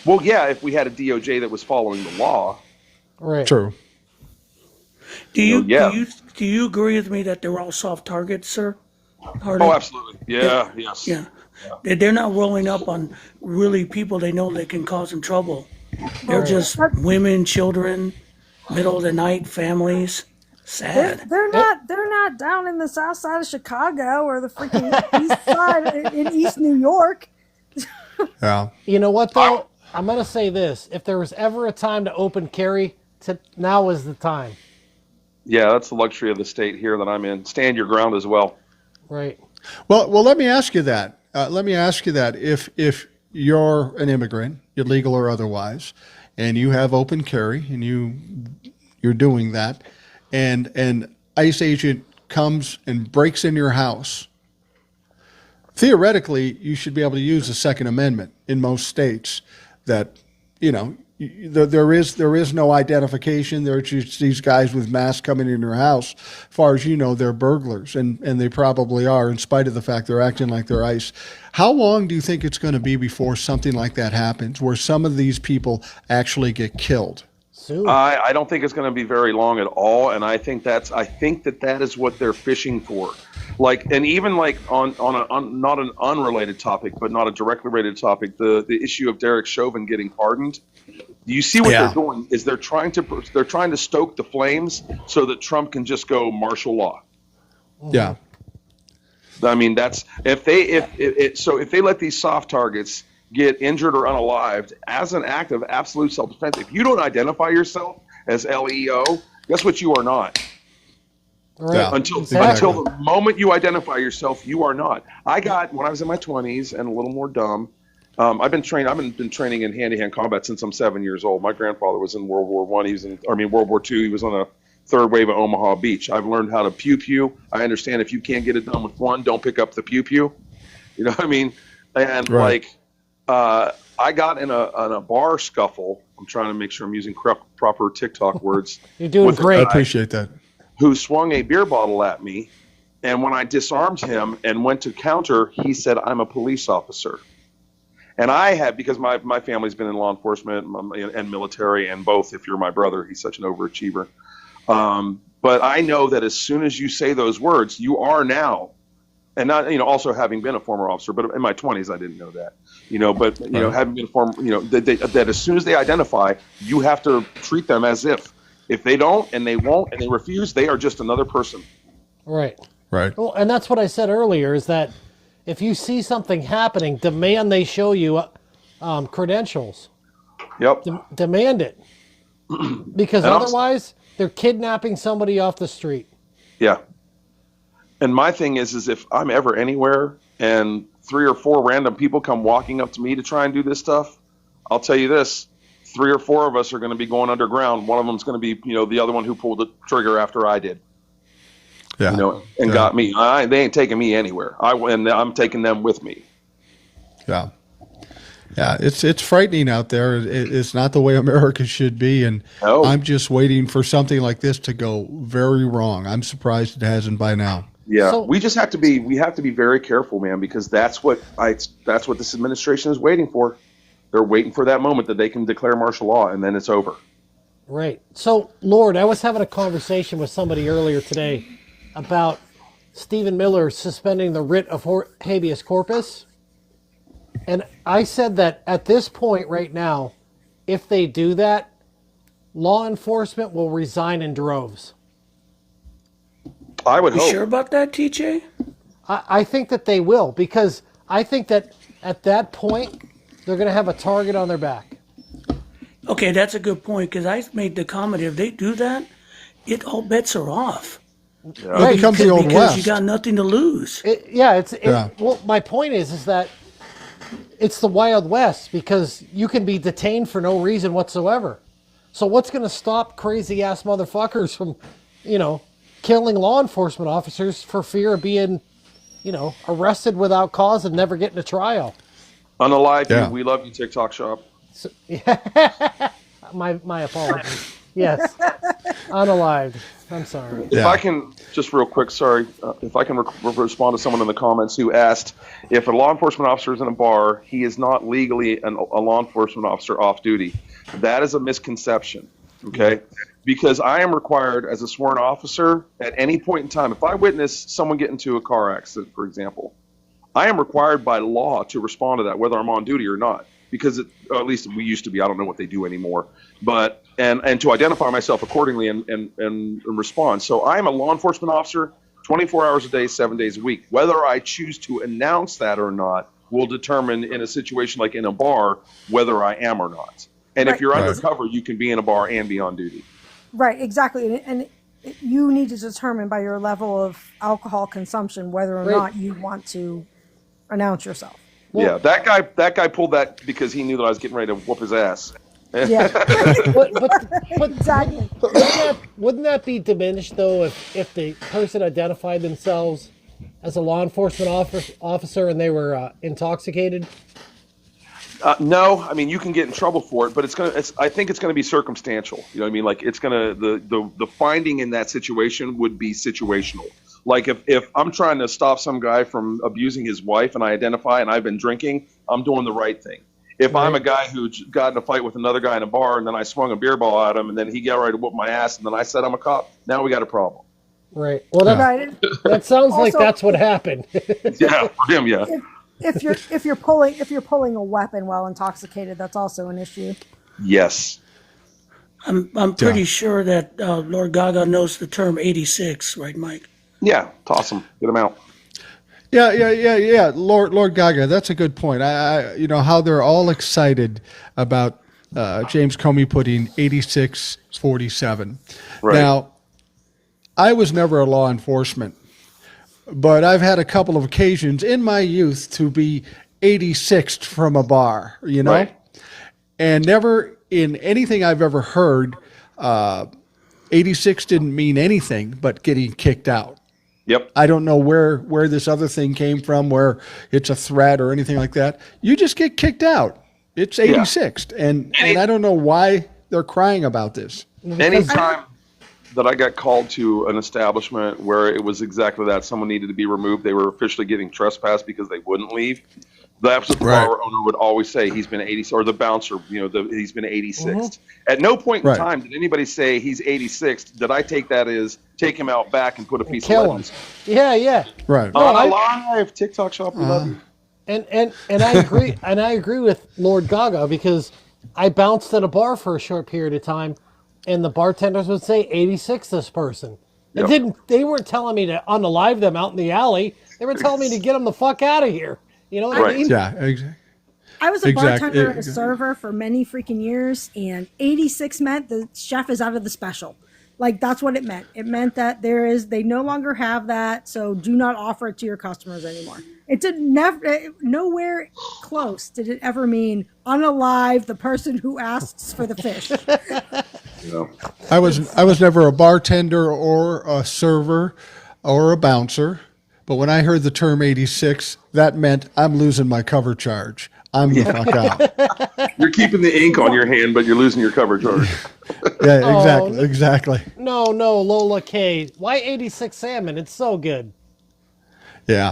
Speaker 5: Well, yeah, if we had a DOJ that was following the law.
Speaker 2: Right.
Speaker 1: True.
Speaker 4: Do you
Speaker 5: Yeah.
Speaker 4: do you agree with me that they're all soft targets, sir? Hardy?
Speaker 5: Oh, absolutely. Yeah, yes.
Speaker 4: Yeah. They're not rolling up on really people they know they can cause them trouble. They're just women, children, middle of the night, families. Sad.
Speaker 3: They're not down in the south side of Chicago or the freaking east side in East New York.
Speaker 1: Yeah.
Speaker 2: You know what though? I'm gonna say this: if there was ever a time to open carry, now is the time.
Speaker 5: Yeah, that's the luxury of the state here that I'm in. Stand your ground as well.
Speaker 2: Right.
Speaker 1: Well, let me ask you that. If you're an immigrant, illegal or otherwise, and you have open carry, and you're doing that, and an ICE agent comes and breaks in your house, theoretically, you should be able to use the Second Amendment in most states. That there is no identification. There are just these guys with masks coming in your house. As far as you know, they're burglars, and they probably are, in spite of the fact they're acting like they're ICE. How long do you think it's going to be before something like that happens, where some of these people actually get killed?
Speaker 2: Soon.
Speaker 5: I don't think it's going to be very long at all, and I think that is what they're fishing for. Like, and even like on not an unrelated topic, but not a directly related topic, the issue of Derek Chauvin getting pardoned. You see what they're doing is they're trying to stoke the flames so that Trump can just go martial law.
Speaker 1: Yeah.
Speaker 5: I mean, that's if they let these soft targets get injured or unalived as an act of absolute self-defense. If you don't identify yourself as LEO, guess what you are not.
Speaker 2: Right.
Speaker 1: Yeah.
Speaker 5: Until the moment you identify yourself, you are not. When I was in my 20s and a little more dumb, I've been training in hand-to-hand combat since I'm 7 years old. My grandfather was in World War I. World War II. He was on a third wave of Omaha Beach. I've learned how to pew-pew. I understand if you can't get it done with one, don't pick up the pew-pew. You know what I mean? And I got in a bar scuffle. I'm trying to make sure I'm using proper TikTok words.
Speaker 2: You're doing great.
Speaker 1: I appreciate that.
Speaker 5: Who swung a beer bottle at me, and when I disarmed him and went to counter, he said, "I'm a police officer." And I had, because my family's been in law enforcement and military, and both. If you're my brother, he's such an overachiever. But I know that as soon as you say those words, you are now, and not, also having been a former officer, but in my 20s, I didn't know that, but, having been a former, that as soon as they identify, you have to treat them as if they don't, and they won't, and they refuse, they are just another person.
Speaker 2: Right.
Speaker 1: Right.
Speaker 2: Well, and that's what I said earlier, is that if you see something happening, demand they show you credentials.
Speaker 5: Yep.
Speaker 2: Demand it. Because
Speaker 5: And
Speaker 2: otherwise, they're kidnapping somebody off the street.
Speaker 5: Yeah. And my thing is if I'm ever anywhere and 3 or 4 random people come walking up to me to try and do this stuff, I'll tell you this, 3 or 4 of us are going to be going underground. One of them's going to be, the other one who pulled the trigger after I did.
Speaker 1: Yeah.
Speaker 5: Got me. They ain't taking me anywhere. I'm taking them with me.
Speaker 1: Yeah. Yeah, it's frightening out there. It's not the way America should be, and
Speaker 5: No.
Speaker 1: I'm just waiting for something like this to go very wrong. I'm surprised it hasn't by now.
Speaker 5: Yeah,
Speaker 2: So-
Speaker 5: we have to be very careful, man, because that's what this administration is waiting for. They're waiting for that moment that they can declare martial law, and then it's over.
Speaker 2: Right. So, Lord, I was having a conversation with somebody earlier today about Stephen Miller suspending the writ of habeas corpus. And I said that at this point right now, if they do that, law enforcement will resign in droves.
Speaker 5: I would
Speaker 4: You
Speaker 5: hope.
Speaker 4: sure about that, TJ?
Speaker 2: I think that they will, because I think that at that point, they're going to have a target on their back.
Speaker 4: Okay, that's a good point, because I made the comment, if they do that, all bets are off.
Speaker 1: Well, it becomes the Old
Speaker 4: Because
Speaker 1: West.
Speaker 4: you got nothing to lose.
Speaker 2: Well, my point is that it's the Wild West, because you can be detained for no reason whatsoever. So what's going to stop crazy ass motherfuckers from, killing law enforcement officers for fear of being, arrested without cause and never getting a trial?
Speaker 5: Unalive,
Speaker 1: Yeah.
Speaker 5: we love you, TikTok shop.
Speaker 2: My apologies. Yes, unalived. I'm sorry.
Speaker 5: If I can, just real quick, sorry, if I can respond to someone in the comments who asked if a law enforcement officer is in a bar, he is not legally a law enforcement officer off duty. That is a misconception, okay? Because I am required as a sworn officer at any point in time, if I witness someone get into a car accident, for example, I am required by law to respond to that, whether I'm on duty or not. because or at least we used to be. I don't know what they do anymore, but and to identify myself accordingly and respond. So I'm a law enforcement officer, 24 hours a day, 7 days a week. Whether I choose to announce that or not will determine in a situation like in a bar whether I am or not. And if you're undercover, you can be in a bar and be on duty.
Speaker 3: Right, exactly. And you need to determine by your level of alcohol consumption whether or not you want to announce yourself.
Speaker 5: Well, yeah, that guy pulled that because he knew that I was getting ready to whoop his ass.
Speaker 3: Yeah.
Speaker 2: but
Speaker 3: Exactly.
Speaker 2: wouldn't that be diminished though if the person identified themselves as a law enforcement officer and they were intoxicated?
Speaker 5: No, I mean you can get in trouble for it, but I think it's gonna be circumstantial. You know what I mean? Like it's gonna the finding in that situation would be situational. Like if I'm trying to stop some guy from abusing his wife and I identify and I've been drinking, I'm doing the right thing. If I'm a guy who got in a fight with another guy in a bar and then I swung a beer ball at him and then he got ready to whoop my ass and then I said I'm a cop, now we got a problem.
Speaker 2: Right. Well, that sounds like that's what happened.
Speaker 5: Yeah, for him, yeah.
Speaker 3: If you're pulling a weapon while intoxicated, that's also an issue.
Speaker 5: Yes.
Speaker 4: I'm pretty sure that Lord Gaga knows the term 86, right, Mike?
Speaker 5: Yeah, toss them, get them out.
Speaker 1: Yeah. Lord Gaga, that's a good point. I you know how they're all excited about James Comey putting 86-47.
Speaker 5: Right.
Speaker 1: Now, I was never a law enforcement, but I've had a couple of occasions in my youth to be 86th from a bar, you know,
Speaker 5: Right.
Speaker 1: and never in anything I've ever heard, 86 didn't mean anything but getting kicked out.
Speaker 5: Yep.
Speaker 1: I don't know where this other thing came from, where it's a threat or anything like that. You just get kicked out. It's 86th, and I don't know why they're crying about this.
Speaker 5: Anytime that I got called to an establishment where it was exactly that, someone needed to be removed, they were officially getting trespassed because they wouldn't leave. The bar owner would always say he's been 80, or the bouncer, he's been 86th. At no point in time did anybody say he's 86th. Did I take that as take him out back and put a piece of lead in his?
Speaker 2: Yeah.
Speaker 1: Right.
Speaker 5: Live TikTok shop. We love you.
Speaker 2: And I agree. And I agree with Lord Gaga because I bounced at a bar for a short period of time, and the bartenders would say 86 this person.
Speaker 5: Yep.
Speaker 2: They weren't telling me to unalive them out in the alley. They were telling me to get them the fuck out of here. You know what I mean?
Speaker 1: Yeah, exactly.
Speaker 3: I was a bartender and a server for many freaking years, and 86 meant the chef is out of the special. Like, that's what it meant. It meant that they no longer have that, so do not offer it to your customers anymore. It did nowhere close did it ever mean unalive the person who asks for the fish.
Speaker 5: No.
Speaker 1: I was never a bartender or a server or a bouncer, but when I heard the term 86, that meant I'm losing my cover charge. I'm the fuck out.
Speaker 5: You're keeping the ink on your hand, but you're losing your cover charge.
Speaker 1: Yeah, exactly.
Speaker 2: No, Lola K. Why 86 salmon? It's so good.
Speaker 1: Yeah.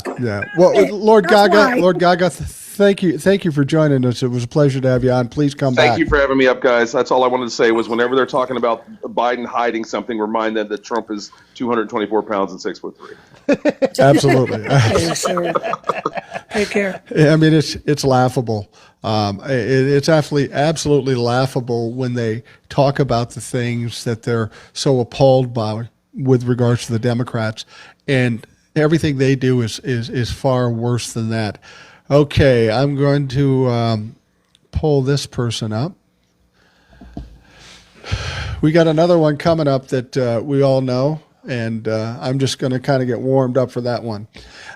Speaker 1: Well, Lord Gaga, thank you for joining us. It was a pleasure to have you on. Please come back.
Speaker 5: Thank you for having me up, guys. That's all I wanted to say was whenever they're talking about Biden hiding something, remind them that Trump is 224 pounds and 6'3".
Speaker 1: Absolutely.
Speaker 4: Take care.
Speaker 1: I mean, it's laughable. It's absolutely laughable when they talk about the things that they're so appalled by with regards to the Democrats, and everything they do is far worse than that. Okay, I'm going to pull this person up. We got another one coming up that we all know, and I'm just going to kind of get warmed up for that one.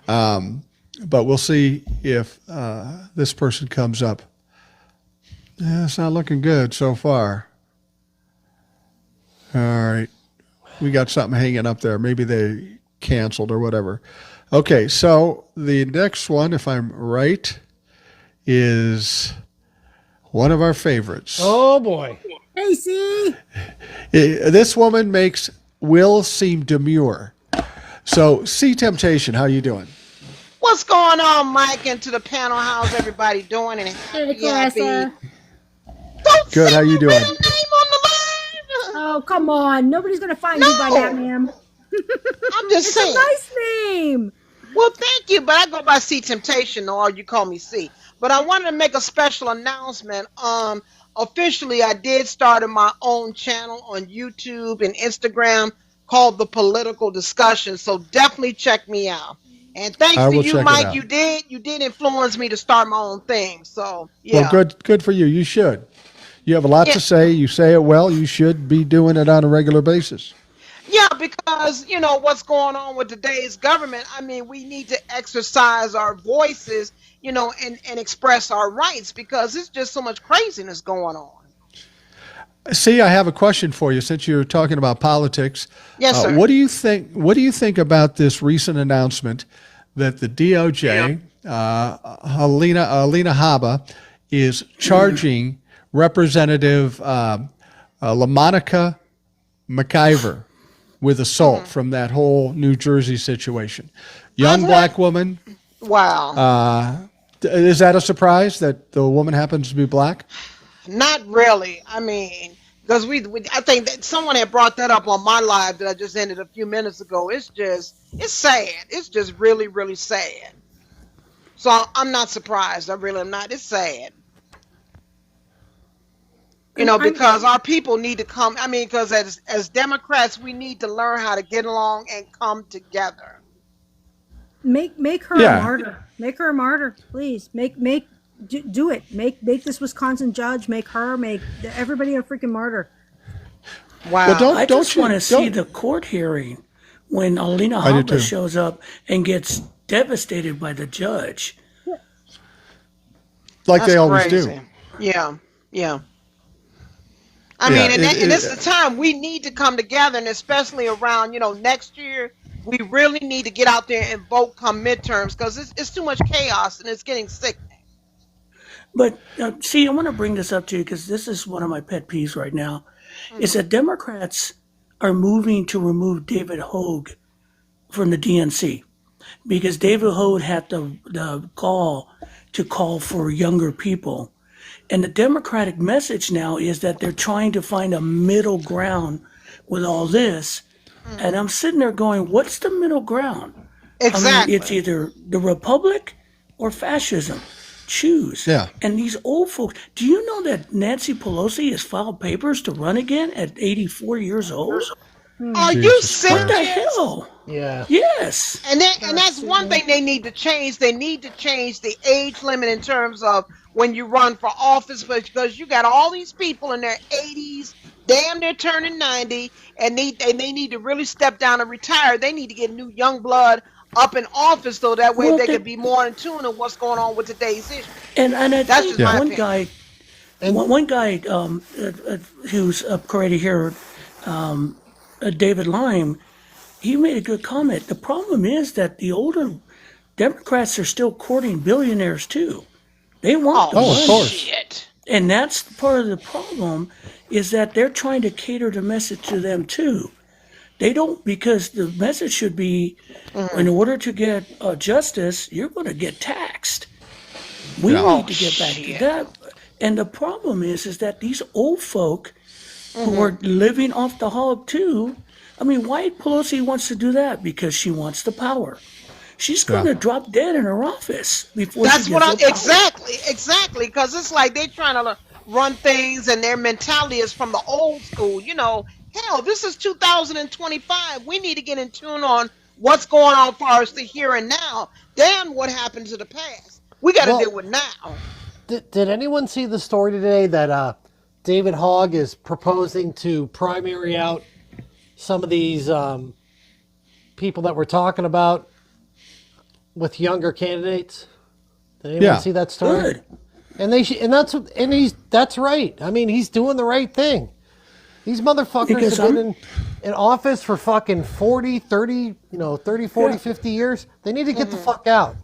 Speaker 1: But we'll see if this person comes up. Yeah, it's not looking good so far. All right. We got something hanging up there. Maybe they canceled or whatever. Okay, so the next one, if I'm right, is one of our favorites.
Speaker 2: Oh, boy.
Speaker 3: Hey, see?
Speaker 1: This woman makes Will seem demure. So, C Temptation, how you doing?
Speaker 6: What's going on, Mike, and to the panel? How's everybody doing? And happy. Don't
Speaker 1: Good,
Speaker 6: say
Speaker 1: how you
Speaker 6: my
Speaker 1: doing?
Speaker 6: real name on the line.
Speaker 3: Oh, come on. Nobody's going to find you by that, ma'am.
Speaker 6: I'm just
Speaker 3: It's
Speaker 6: saying.
Speaker 3: a nice name.
Speaker 6: Well, thank you, but I go by C Temptation, or you call me C. But I wanted to make a special announcement. Officially, I did start my own channel on YouTube and Instagram called The Political Discussion. So definitely check me out. And thanks
Speaker 1: I
Speaker 6: to
Speaker 1: will
Speaker 6: you,
Speaker 1: check it
Speaker 6: Mike,
Speaker 1: out.
Speaker 6: you did influence me to start my own thing. So
Speaker 1: Well,
Speaker 6: yeah.
Speaker 1: good for you. You should. You have a lot
Speaker 6: Yeah.
Speaker 1: to say. You say it well. You should be doing it on a regular basis.
Speaker 6: Yeah, because you know what's going on with today's government. I mean, we need to exercise our voices, and express our rights because it's just so much craziness going on.
Speaker 1: See, I have a question for you since you're talking about politics.
Speaker 6: Yes, sir.
Speaker 1: What do you think? What do you think about this recent announcement that the DOJ, Alina Habba, is charging Representative LaMonica McIver with assault from that whole New Jersey situation? Young black woman.
Speaker 6: Wow.
Speaker 1: Is that a surprise that the woman happens to be black?
Speaker 6: Not really. I mean, because I think that someone had brought that up on my live that I just ended a few minutes ago. It's sad. It's just really, really sad. So I'm not surprised. I really am not. It's sad. Because our people need to come. I mean, because as Democrats, we need to learn how to get along and come together.
Speaker 3: Make her a martyr. Make her a martyr, please. Do it. Make this Wisconsin judge. Make everybody a freaking martyr.
Speaker 6: Wow.
Speaker 1: Well,
Speaker 4: I just want to see the court hearing when Alina Habba shows up and gets devastated by the judge.
Speaker 1: Like
Speaker 6: That's
Speaker 1: they always
Speaker 6: crazy.
Speaker 1: do.
Speaker 6: Yeah. I mean, and this is the time we need to come together, and especially around, next year, we really need to get out there and vote come midterms because it's too much chaos and it's getting sickening.
Speaker 4: But see, I want to bring this up to you because this is one of my pet peeves right now, is that Democrats are moving to remove David Hogue from the DNC because David Hogue had the call to call for younger people. And the Democratic message now is that they're trying to find a middle ground with all this. And I'm sitting there going, what's the middle ground?
Speaker 6: Exactly.
Speaker 4: I mean, it's either the Republic or fascism. Choose.
Speaker 1: Yeah.
Speaker 4: And these old folks, do you know that Nancy Pelosi has filed papers to run again at 84 years old?
Speaker 6: Are you
Speaker 1: Jesus
Speaker 6: serious?
Speaker 4: What the hell?
Speaker 2: Yeah.
Speaker 4: Yes.
Speaker 6: And that's one thing they need to change. They need to change the age limit in terms of when you run for office, because you got all these people in their 80s, damn near turning 90, and they need to really step down and retire. They need to get new young blood up in office so that way they can be more in tune of what's going on with today's issues.
Speaker 4: And I
Speaker 6: That's
Speaker 4: think
Speaker 6: just my
Speaker 4: one
Speaker 6: opinion.
Speaker 4: guy, one guy who's up already here, David Lime, he made a good comment. The problem is that the older Democrats are still courting billionaires too. They want the
Speaker 1: of
Speaker 4: money.
Speaker 1: course.
Speaker 6: Shit.
Speaker 4: And that's part of the problem, is that they're trying to cater the message to them too. They don't, because the message should be, in order to get justice, you're going to get taxed. We need to get back to that. And the problem is that these old folk who are living off the hog too. I mean, why Pelosi wants to do that? Because she wants the power. She's going to drop dead in her office before
Speaker 6: That's
Speaker 4: she
Speaker 6: what
Speaker 4: gets
Speaker 6: I'm
Speaker 4: the power.
Speaker 6: exactly, because it's like they're trying to run things, and their mentality is from the old school. Hell, this is 2025. We need to get in tune on what's going on for us, the here and now. Damn, what happened to the past? We got to deal with now.
Speaker 2: Did anyone see the story today that David Hogg is proposing to primary out some of these people that we're talking about with younger candidates? Did anyone see that story?
Speaker 4: Good.
Speaker 2: And that's right. I mean, he's doing the right thing. These motherfuckers
Speaker 4: Because
Speaker 2: have been in office for fucking 40, 40, 50 years. They need to get the fuck out.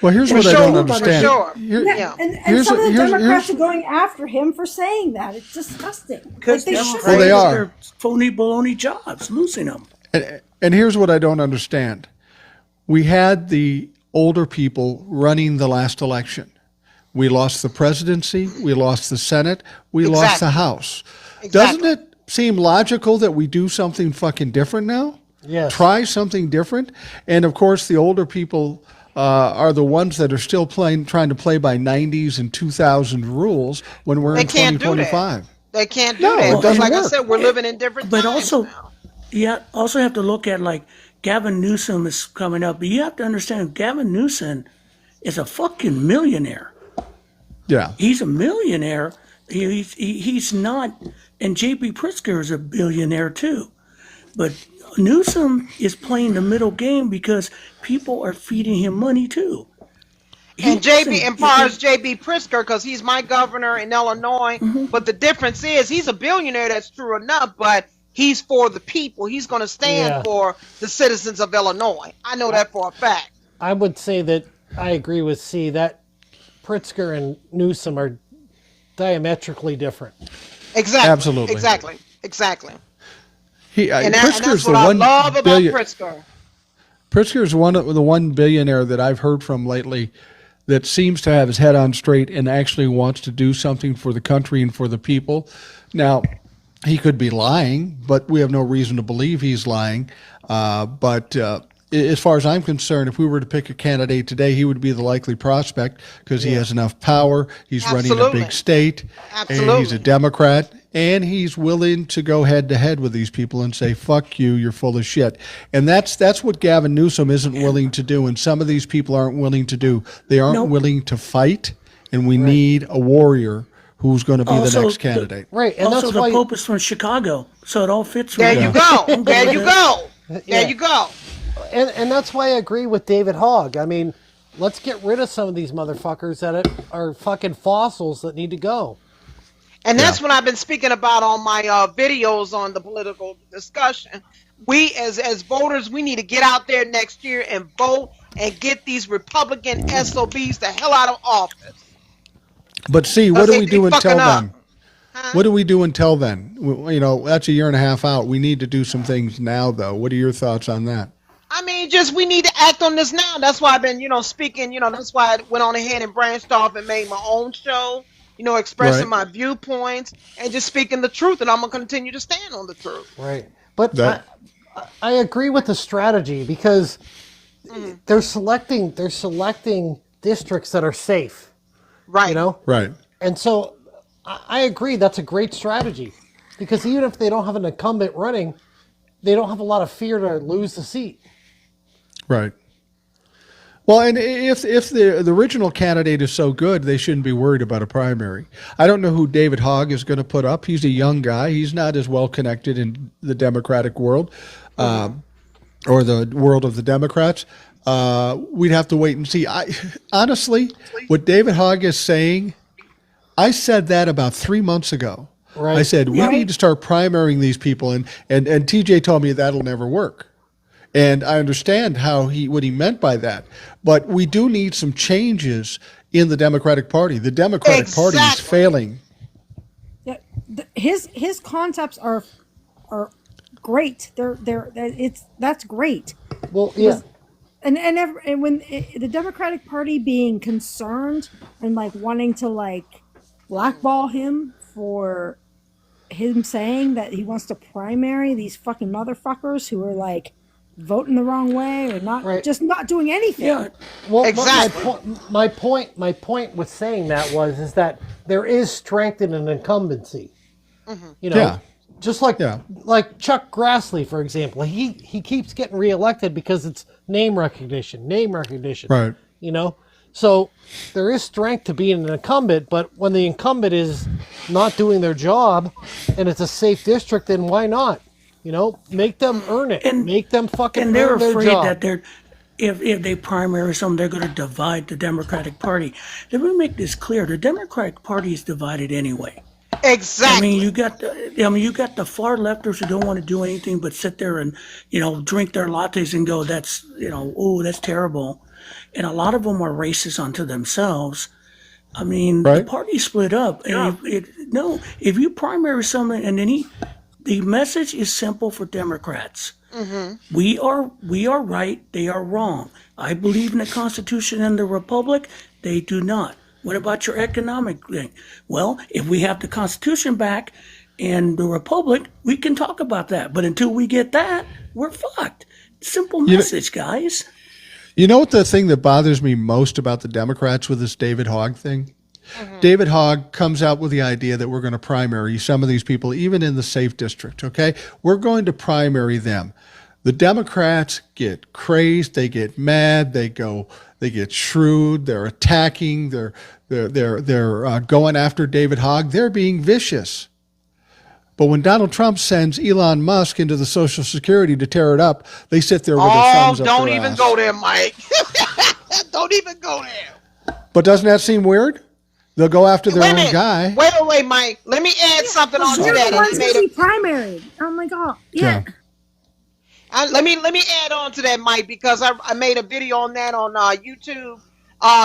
Speaker 1: Well, here's what I don't understand.
Speaker 6: Sure.
Speaker 3: Yeah, and some of the Democrats are going after him for saying that. It's disgusting.
Speaker 4: Because
Speaker 3: they
Speaker 4: they're
Speaker 3: should.
Speaker 4: afraid
Speaker 1: they
Speaker 4: of
Speaker 1: are.
Speaker 4: their phony baloney jobs, losing them.
Speaker 1: And here's what I don't understand. We had the older people running the last election. We lost the presidency. We lost the Senate. We lost the House.
Speaker 6: Exactly.
Speaker 1: Doesn't it seem logical that we do something fucking different now?
Speaker 2: Yes.
Speaker 1: Try something different. And of course, the older people are the ones that are still trying to play by 90s and 2000 rules when we're
Speaker 6: They
Speaker 1: in
Speaker 6: can't do
Speaker 1: 2025.
Speaker 6: that. They can't do
Speaker 1: No,
Speaker 6: that
Speaker 1: it
Speaker 6: because,
Speaker 1: doesn't
Speaker 6: like I
Speaker 1: work.
Speaker 6: said, we're living in different
Speaker 4: But
Speaker 6: times
Speaker 4: also,
Speaker 6: now.
Speaker 4: also have to look at like Gavin Newsom is coming up. But you have to understand Gavin Newsom is a fucking millionaire.
Speaker 1: Yeah.
Speaker 4: He's a millionaire. He's not, and J.B. Pritzker is a billionaire too. But Newsom is playing the middle game because people are feeding him money too.
Speaker 6: And JB empowers JB Pritzker because he's my governor in Illinois. But the difference is he's a billionaire, that's true enough, but he's for the people. He's going to stand for the citizens of Illinois. I know that for a fact.
Speaker 2: I would say that I agree with C that Pritzker and Newsom are diametrically different.
Speaker 6: Exactly.
Speaker 1: Absolutely.
Speaker 6: Exactly.
Speaker 1: And
Speaker 6: that's
Speaker 1: Pritzker's
Speaker 6: what
Speaker 1: the
Speaker 6: I
Speaker 1: one
Speaker 6: love about Pritzker.
Speaker 1: Pritzker is the one billionaire that I've heard from lately that seems to have his head on straight and actually wants to do something for the country and for the people. Now, he could be lying, but we have no reason to believe he's lying. But as far as I'm concerned, if we were to pick a candidate today, he would be the likely prospect because he has enough power. He's running a big state.
Speaker 6: Absolutely.
Speaker 1: And he's a Democrat. And he's willing to go head to head with these people and say, fuck you, you're full of shit. And that's what Gavin Newsom isn't willing to do. And some of these people aren't willing to do. They aren't willing to fight. And we need a warrior who's going to be the next candidate.
Speaker 2: Right. And
Speaker 4: also,
Speaker 2: that's
Speaker 4: the
Speaker 2: why
Speaker 4: Pope is from Chicago, so it all fits.
Speaker 6: There
Speaker 4: right.
Speaker 6: you go. There you go. There you go.
Speaker 2: and that's why I agree with David Hogg. I mean, let's get rid of some of these motherfuckers that are fucking fossils that need to go.
Speaker 6: And that's what I've been speaking about on my videos on the political discussion. We, as voters, we need to get out there next year and vote and get these Republican SOBs the hell out of office.
Speaker 1: But see, what do we do until then?
Speaker 6: Huh?
Speaker 1: What do we do until then? You know, that's a year and a half out. We need to do some things now, though. What are your thoughts on that?
Speaker 6: I mean, just we need to act on this now. That's why I've been, speaking. That's why I went on ahead and branched off and made my own show. Expressing my viewpoints and just speaking the truth, and I'm gonna continue to stand on the truth.
Speaker 2: Right. But I agree with the strategy because they're selecting districts that are safe.
Speaker 6: Right.
Speaker 1: Right.
Speaker 2: And so I agree that's a great strategy because even if they don't have an incumbent running, they don't have a lot of fear to lose the seat.
Speaker 1: Right. Well, and if the original candidate is so good, they shouldn't be worried about a primary. I don't know who David Hogg is going to put up. He's a young guy. He's not as well connected in the Democratic world or the world of the Democrats. We'd have to wait and see. Honestly, what David Hogg is saying, I said that about 3 months ago.
Speaker 2: Right.
Speaker 1: I said, we need to start primarying these people. And TJ told me that'll never work. And I understand what he meant by that. But we do need some changes in the Democratic Party. The Democratic Party is failing.
Speaker 3: Yeah, his concepts are great. That's great.
Speaker 2: Well, yeah.
Speaker 3: And when the Democratic Party being concerned and like wanting to like blackball him for him saying that he wants to primary these fucking motherfuckers who are like voting the wrong way or not just not doing anything.
Speaker 4: Yeah.
Speaker 2: Well,
Speaker 6: Exactly.
Speaker 2: my point with saying that is that there is strength in an incumbency. Just like Chuck Grassley, for example, he keeps getting reelected because it's name recognition.
Speaker 1: Right.
Speaker 2: So there is strength to being an incumbent, but when the incumbent is not doing their job and it's a safe district, then why not? Make them earn it.
Speaker 4: And
Speaker 2: make them fucking
Speaker 4: and they're
Speaker 2: earn their
Speaker 4: afraid
Speaker 2: job.
Speaker 4: that if they primary some, they're going to divide the Democratic Party. Let me make this clear: the Democratic Party is divided anyway.
Speaker 6: Exactly.
Speaker 4: You got the far lefters who don't want to do anything but sit there and drink their lattes and go, that's that's terrible, and a lot of them are racist unto themselves. I mean, the party split up. Yeah. And if you primary someone, and then the message is simple for Democrats. Mm-hmm. We are right. They are wrong. I believe in the Constitution and the Republic. They do not. What about your economic thing? Well, if we have the Constitution back, and the Republic, we can talk about that. But until we get that, we're fucked. Simple
Speaker 1: know-
Speaker 4: message, guys.
Speaker 1: You know what the thing that bothers me most about the Democrats with this David Hogg thing? David Hogg comes out with the idea that we're going to primary some of these people, even in the safe district, okay? We're going to primary them. The Democrats get crazed, they get mad, they get shrewd, they're attacking, they're going after David Hogg. They're being vicious. But when Donald Trump sends Elon Musk into the Social Security to tear it up, they sit there with their thumbs up
Speaker 6: don't
Speaker 1: their
Speaker 6: even
Speaker 1: ass.
Speaker 6: go there, Mike. Don't even go there.
Speaker 1: But doesn't that seem weird? They'll go after their
Speaker 6: Wait a
Speaker 1: own
Speaker 6: minute.
Speaker 1: guy.
Speaker 6: Wait, Mike. Let me add something on to
Speaker 3: They're
Speaker 6: that.
Speaker 3: the
Speaker 6: And
Speaker 3: ones
Speaker 6: I made
Speaker 3: to
Speaker 6: a-
Speaker 3: be primaried. Oh my god. Yeah.
Speaker 6: let me add on to that, Mike, because I made a video on that on YouTube,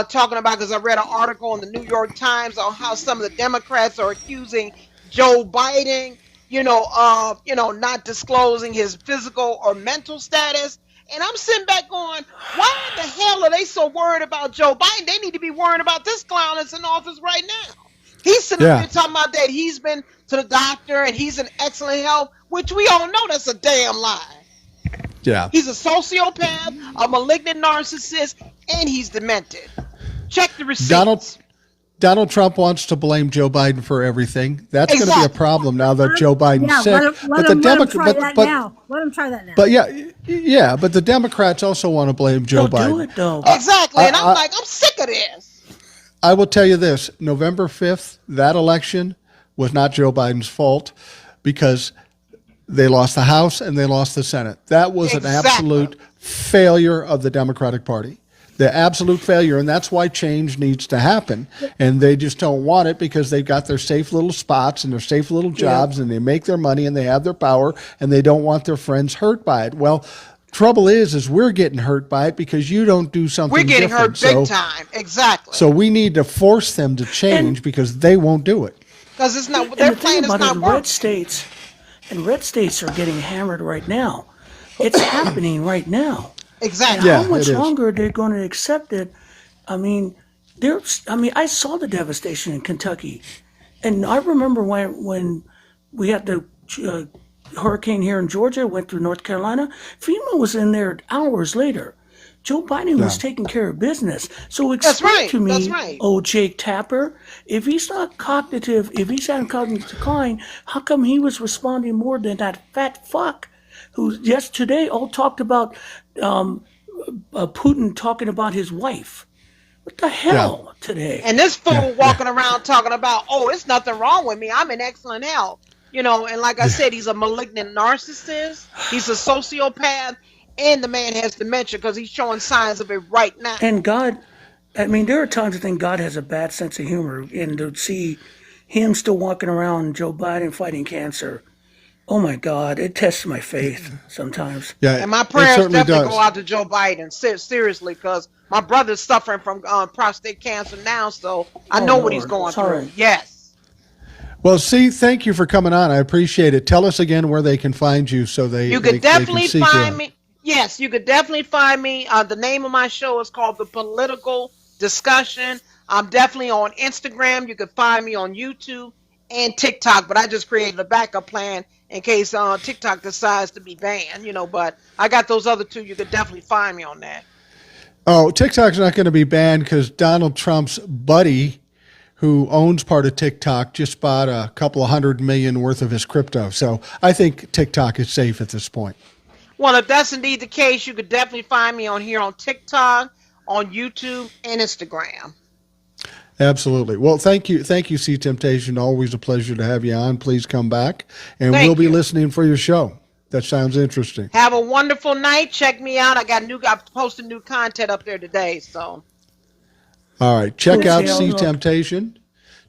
Speaker 6: talking about, because I read an article in the New York Times on how some of the Democrats are accusing Joe Biden, not disclosing his physical or mental status. And I'm sitting back going, why the hell are they so worried about Joe Biden? They need to be worried about this clown that's in office right now. He's sitting
Speaker 1: Yeah.
Speaker 6: there talking about that he's been to the doctor and he's in excellent health, which we all know that's a damn lie.
Speaker 1: Yeah.
Speaker 6: He's a sociopath, a malignant narcissist, and he's demented. Check the receipts.
Speaker 1: Donald Trump wants to blame Joe Biden for everything. That's going to be a
Speaker 6: Exactly.
Speaker 1: problem now that Joe Biden's
Speaker 3: Yeah,
Speaker 1: sick.
Speaker 3: let him try that now. Let him try that now.
Speaker 1: But yeah, but the Democrats also want to blame Joe
Speaker 4: Don't
Speaker 1: Biden.
Speaker 4: do it, though.
Speaker 6: Exactly. And I'm sick of this.
Speaker 1: I will tell you this, November 5th, that election was not Joe Biden's fault because they lost the House and they lost the Senate. That was an
Speaker 6: Exactly.
Speaker 1: absolute failure of the Democratic Party. The absolute failure, and that's why change needs to happen. And they just don't want it because they've got their safe little spots and their safe little jobs, and they make their money and they have their power, and they don't want their friends hurt by it. Well, trouble is we're getting hurt by it because you don't do something
Speaker 6: We're getting
Speaker 1: different.
Speaker 6: hurt big time. Exactly.
Speaker 1: So we need to force them to change because they won't do it.
Speaker 6: Because it's not,
Speaker 4: And
Speaker 6: their
Speaker 4: the thing
Speaker 6: plan is
Speaker 4: about
Speaker 6: not
Speaker 4: it,
Speaker 6: working.
Speaker 4: red states are getting hammered right now. It's happening right now.
Speaker 6: Exactly.
Speaker 1: Yeah.
Speaker 4: How much
Speaker 1: it is.
Speaker 4: longer they're going to accept it? I mean, I saw the devastation in Kentucky, and I remember when we had the hurricane here in Georgia, went through North Carolina. FEMA was in there hours later. Joe Biden was taking care of business. So explain
Speaker 6: right,
Speaker 4: to me,
Speaker 6: that's right.
Speaker 4: Jake Tapper, if he's not cognitive, if he's had cognitive decline, how come he was responding more than that fat fuck who just today all talked about Putin talking about his wife? What the hell today?
Speaker 6: And this fool walking around talking about, oh, it's nothing wrong with me. I'm in excellent health. And like I said, he's a malignant narcissist. He's a sociopath. And the man has dementia because he's showing signs of it right now.
Speaker 4: And God, there are times I think God has a bad sense of humor, and to see him still walking around, Joe Biden fighting cancer, oh my God, it tests my faith sometimes.
Speaker 1: Yeah,
Speaker 6: And my
Speaker 1: it
Speaker 6: prayers
Speaker 1: certainly
Speaker 6: definitely
Speaker 1: does.
Speaker 6: go out to Joe Biden, seriously, because my brother's suffering from prostate cancer now, so I know what he's
Speaker 4: Lord.
Speaker 6: going
Speaker 4: Sorry.
Speaker 6: through. Yes.
Speaker 1: Well, thank you for coming on. I appreciate it. Tell us again where they can find you so
Speaker 6: You
Speaker 1: they
Speaker 6: could definitely
Speaker 1: can seek you
Speaker 6: find
Speaker 1: out.
Speaker 6: me. Yes, you could definitely find me. The name of my show is called The Political Discussion. I'm definitely on Instagram. You can find me on YouTube and TikTok, but I just created a backup plan in case TikTok decides to be banned, but I got those other two. You could definitely find me on that.
Speaker 1: Oh, TikTok's not going to be banned because Donald Trump's buddy, who owns part of TikTok, just bought a couple of $100 million worth of his crypto. So I think TikTok is safe at this point.
Speaker 6: Well, if that's indeed the case, you could definitely find me on here on TikTok, on YouTube, and Instagram.
Speaker 1: Absolutely. Well, thank you, C Temptation. Always a pleasure to have you on. Please come back, and
Speaker 6: Thank
Speaker 1: we'll be
Speaker 6: you.
Speaker 1: listening for your show. That sounds interesting.
Speaker 6: Have a wonderful night. Check me out. I posted new content up there today, so.
Speaker 1: All right, check
Speaker 4: Cool.
Speaker 1: out
Speaker 4: See,
Speaker 1: C
Speaker 4: look.
Speaker 1: Temptation.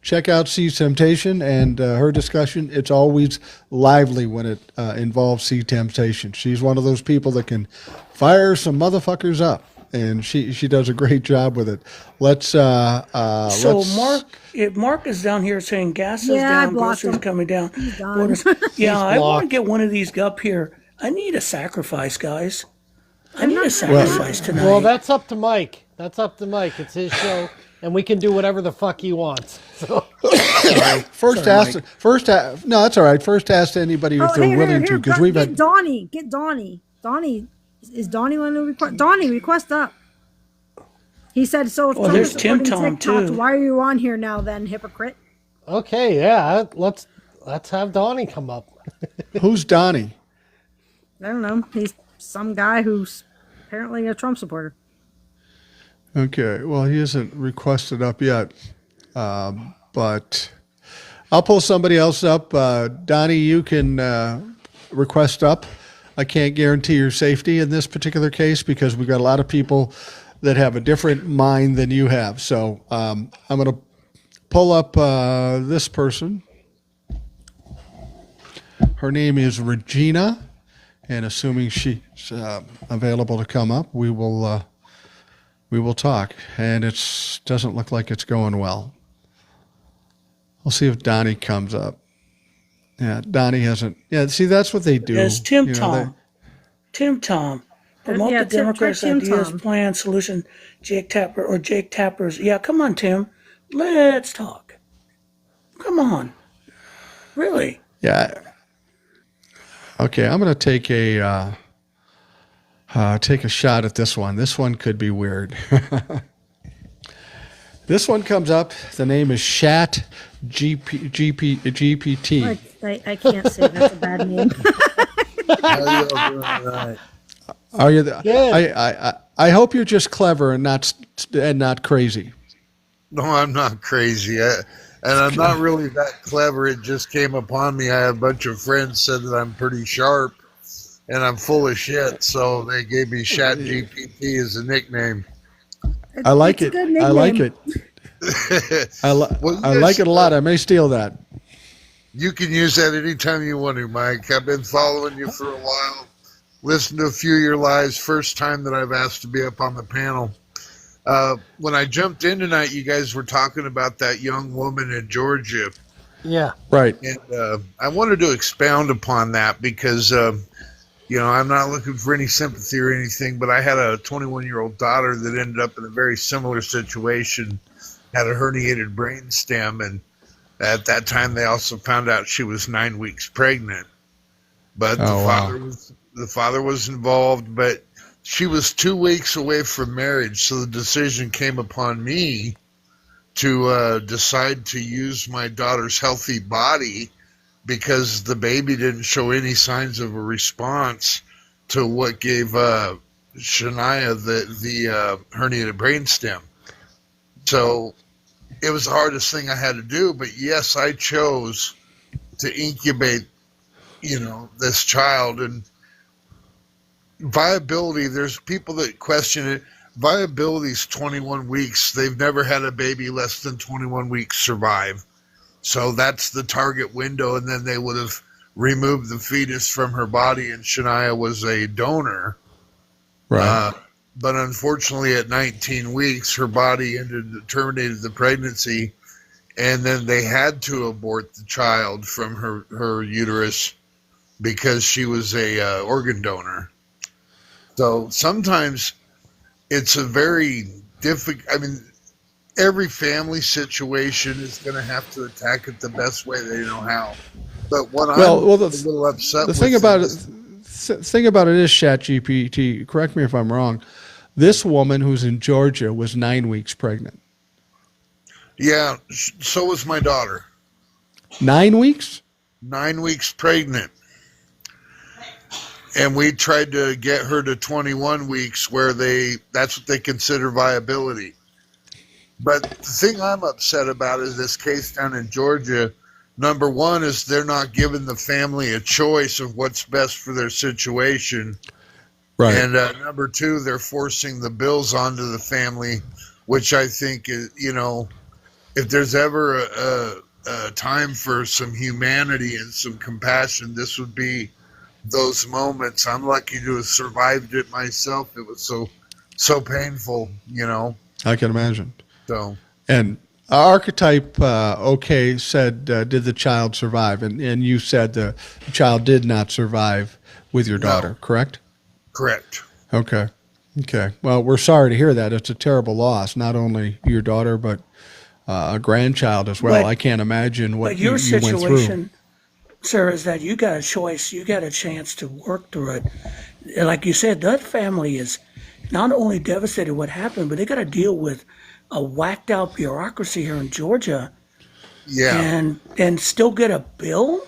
Speaker 1: Check out C Temptation and her discussion. It's always lively when it involves C Temptation. She's one of those people that can fire some motherfuckers up, and she does a great job with it. Let's
Speaker 4: If Mark is down here saying gas is
Speaker 3: Yeah, I
Speaker 4: down,
Speaker 3: blocked
Speaker 4: groceries
Speaker 3: him.
Speaker 4: coming down.
Speaker 3: He's gone.
Speaker 4: borders- Yeah, I want to
Speaker 2: blocked.
Speaker 4: get one of these up here. I need a sacrifice, guys. I need a sacrifice tonight.
Speaker 2: Well, that's up to Mike. It's his show, and we can do whatever the fuck he wants. So
Speaker 1: First, no, that's all right. First, ask anybody if they're willing to, because we've
Speaker 3: get
Speaker 1: had.
Speaker 3: Donnie. Get Donnie. Donnie, is Donnie want to request? Donnie, request up. He said, so if Trump
Speaker 4: there's
Speaker 3: is supporting
Speaker 4: Tim Tom,
Speaker 3: TikTok,
Speaker 4: too.
Speaker 3: why are you on here now then, hypocrite?
Speaker 2: okay, yeah, let's have Donnie come up.
Speaker 1: Who's Donnie?
Speaker 3: I don't know. He's some guy who's apparently a Trump supporter.
Speaker 1: Okay, well, he isn't requested up yet, but I'll pull somebody else up. Donnie, you can request up. I can't guarantee your safety in this particular case because we've got a lot of people that have a different mind than you have. So I'm going to pull up this person. Her name is Regina, and assuming she's available to come up, we will talk. And it doesn't look like it's going well. We'll see if Donnie comes up. Yeah, Donnie hasn't. Yeah, see, that's what they do.
Speaker 4: Yes, Tim
Speaker 1: You know,
Speaker 4: Tom. Tim Tom. Promote
Speaker 3: Yeah,
Speaker 4: the
Speaker 3: Tim-
Speaker 4: Democrats'
Speaker 3: Tim
Speaker 4: ideas,
Speaker 3: Tom.
Speaker 4: plan, solution, Jake Tapper's. Yeah, come on, Tim. Let's talk. Come on. Really?
Speaker 1: Yeah. Okay, I'm going to take a shot at this one. This one could be weird. This one comes up. The name is Chat GPT.
Speaker 3: I can't say that's a bad name.
Speaker 7: How you all doing tonight?
Speaker 1: Are you?
Speaker 2: Good.
Speaker 1: I hope you're just clever and not crazy.
Speaker 7: No, I'm not crazy. And I'm not really that clever. It just came upon me. I have a bunch of friends said that I'm pretty sharp and I'm full of shit. So they gave me Chat GPT as a nickname.
Speaker 1: I like
Speaker 3: It's
Speaker 1: it.
Speaker 3: a good
Speaker 1: I like
Speaker 3: nickname.
Speaker 1: it.
Speaker 7: Well,
Speaker 1: I like it a lot. I may steal that.
Speaker 7: You can use that anytime you want to, Mike. I've been following you for a while. Listened to a few of your lives. First time that I've asked to be up on the panel. When I jumped in tonight, you guys were talking about that young woman in Georgia.
Speaker 2: Yeah.
Speaker 1: Right.
Speaker 7: And I wanted to expound upon that because, I'm not looking for any sympathy or anything, but I had a 21-year-old daughter that ended up in a very similar situation, had a herniated brainstem, and at that time they also found out she was 9 weeks pregnant. But the father was involved, but she was 2 weeks away from marriage, so the decision came upon me to decide to use my daughter's healthy body because the baby didn't show any signs of a response to what gave Shania the herniated brainstem. So it was the hardest thing I had to do, but yes, I chose to incubate, this child. And viability, there's people that question it. Viability is 21 weeks. They've never had a baby less than 21 weeks survive. So that's the target window, and then they would have removed the fetus from her body, and Shania was a donor.
Speaker 1: Right.
Speaker 7: But unfortunately, at 19 weeks, her body terminated the pregnancy, and then they had to abort the child from her uterus because she was a organ donor. So sometimes it's a very difficult. I mean, every family situation is going to have to attack it the best way they know how. But what I'm a little upset with
Speaker 1: the thing about it is, ChatGPT, correct me if I'm wrong, this woman who's in Georgia was 9 weeks pregnant.
Speaker 7: Yeah, so was my daughter.
Speaker 1: 9 weeks?
Speaker 7: 9 weeks pregnant. And we tried to get her to 21 weeks where that's what they consider viability. But the thing I'm upset about is this case down in Georgia. Number one is they're not giving the family a choice of what's best for their situation.
Speaker 1: Right.
Speaker 7: And number two, they're forcing the bills onto the family, which I think is, if there's ever a time for some humanity and some compassion, this would be those moments. I'm lucky to have survived it myself. It was so painful,
Speaker 1: I can imagine.
Speaker 7: So,
Speaker 1: and Archetype said, did the child survive? And you said the child did not survive with your daughter, correct?
Speaker 7: correct.
Speaker 1: Okay. Okay. Well, we're sorry to hear that. It's a terrible loss, not only your daughter, but a grandchild as well.
Speaker 4: But
Speaker 1: I can't imagine
Speaker 4: but
Speaker 1: what
Speaker 4: your
Speaker 1: you went through.
Speaker 4: situation, sir, is that you got a choice. You got a chance to work through it. Like you said, that family is not only devastated what happened, but they got to deal with a whacked out bureaucracy here in Georgia,
Speaker 7: Yeah.
Speaker 4: and still get a bill.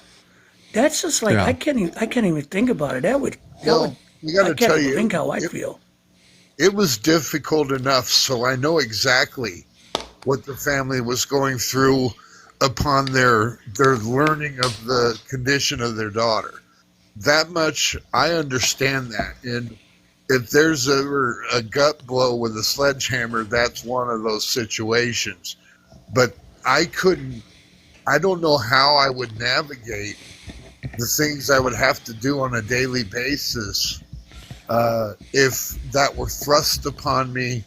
Speaker 4: That's just like
Speaker 1: Yeah.
Speaker 4: I can't even think about it. That would
Speaker 7: Well, you got
Speaker 4: I
Speaker 7: to
Speaker 4: can't
Speaker 7: tell
Speaker 4: even
Speaker 7: you,
Speaker 4: think how I'd feel.
Speaker 7: it was difficult enough, so I know exactly what the family was going through upon their learning of the condition of their daughter. That much I understand that. And if there's ever a gut blow with a sledgehammer, that's one of those situations. But I don't know how I would navigate the things I would have to do on a daily basis if that were thrust upon me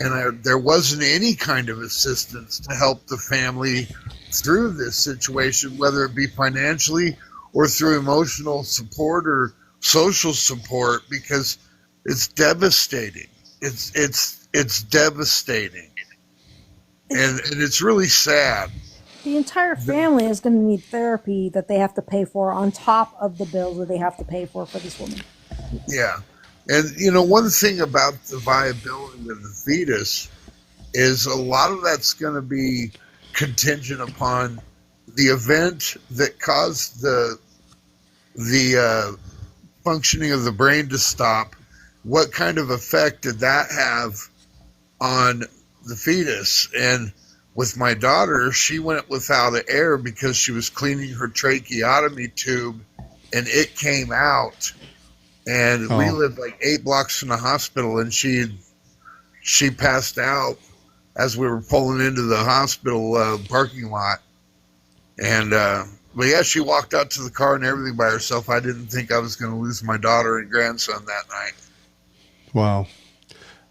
Speaker 7: and there wasn't any kind of assistance to help the family through this situation, whether it be financially or through emotional support or social support, because it's devastating. It's devastating, and it's really sad.
Speaker 3: The entire family is going to need therapy that they have to pay for on top of the bills that they have to pay for this woman.
Speaker 7: Yeah. And, one thing about the viability of the fetus is a lot of that's going to be contingent upon the event that caused the functioning of the brain to stop. What kind of effect did that have on the fetus? And with my daughter, she went without air because she was cleaning her tracheotomy tube and it came out. And we lived like 8 blocks from the hospital, and she passed out as we were pulling into the hospital parking lot. And but yeah, she walked out to the car and everything by herself. I didn't think I was going to lose my daughter and grandson that night.
Speaker 1: Wow.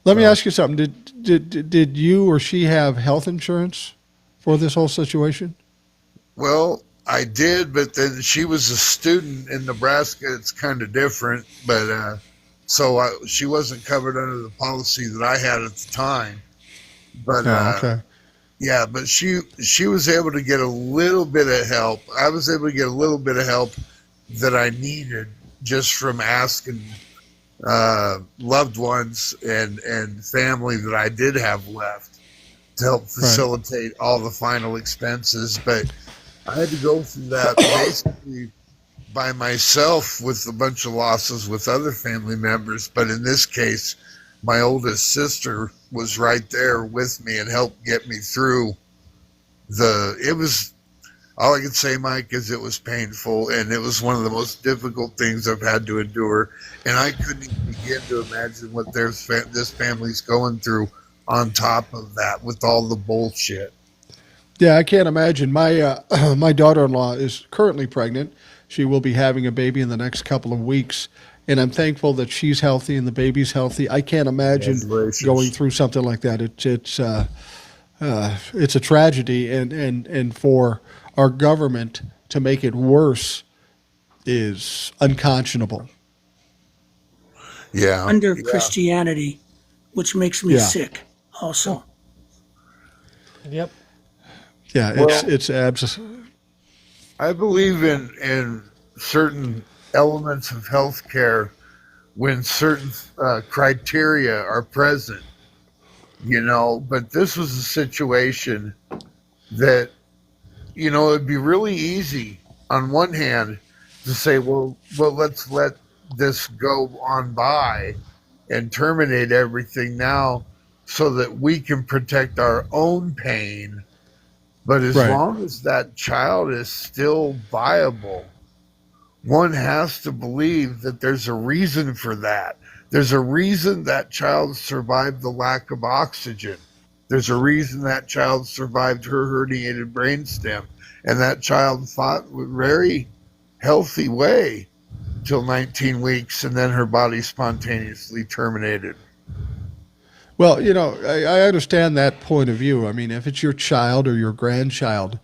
Speaker 1: Let me ask you something. Did you or she have health insurance for this whole situation?
Speaker 7: Well, I did, but then she was a student in Nebraska. It's kind of different, but she wasn't covered under the policy that I had at the time. But
Speaker 1: Okay.
Speaker 7: yeah, but she was able to get a little bit of help. I was able to get a little bit of help that I needed just from asking loved ones and family that I did have left to help facilitate all the final expenses. But I had to go through that basically by myself with a bunch of losses with other family members. But in this case, my oldest sister was right there with me and helped get me through it was, all I can say, Mike, is it was painful, and it was one of the most difficult things I've had to endure. And I couldn't even begin to imagine what this family's going through on top of that with all the bullshit.
Speaker 1: Yeah, I can't imagine. My my daughter-in-law is currently pregnant. She will be having a baby in the next couple of weeks, and I'm thankful that she's healthy and the baby's healthy. I can't imagine going through something like that. It's a tragedy, and for our government to make it worse is unconscionable.
Speaker 7: Yeah.
Speaker 4: Under Christianity, which makes me sick also.
Speaker 2: Yep.
Speaker 1: Yeah, it's absolutely.
Speaker 7: I believe in certain elements of healthcare when certain criteria are present, but this was a situation that, it'd be really easy on one hand to say, well, let's let this go on by and terminate everything now so that we can protect our own pain. But as long as that child is still viable, one has to believe that there's a reason for that. There's a reason that child survived the lack of oxygen. There's a reason that child survived her herniated brainstem. And that child fought with a very healthy way till 19 weeks, and then her body spontaneously terminated.
Speaker 1: Well, I understand that point of view. I mean, if it's your child or your grandchild,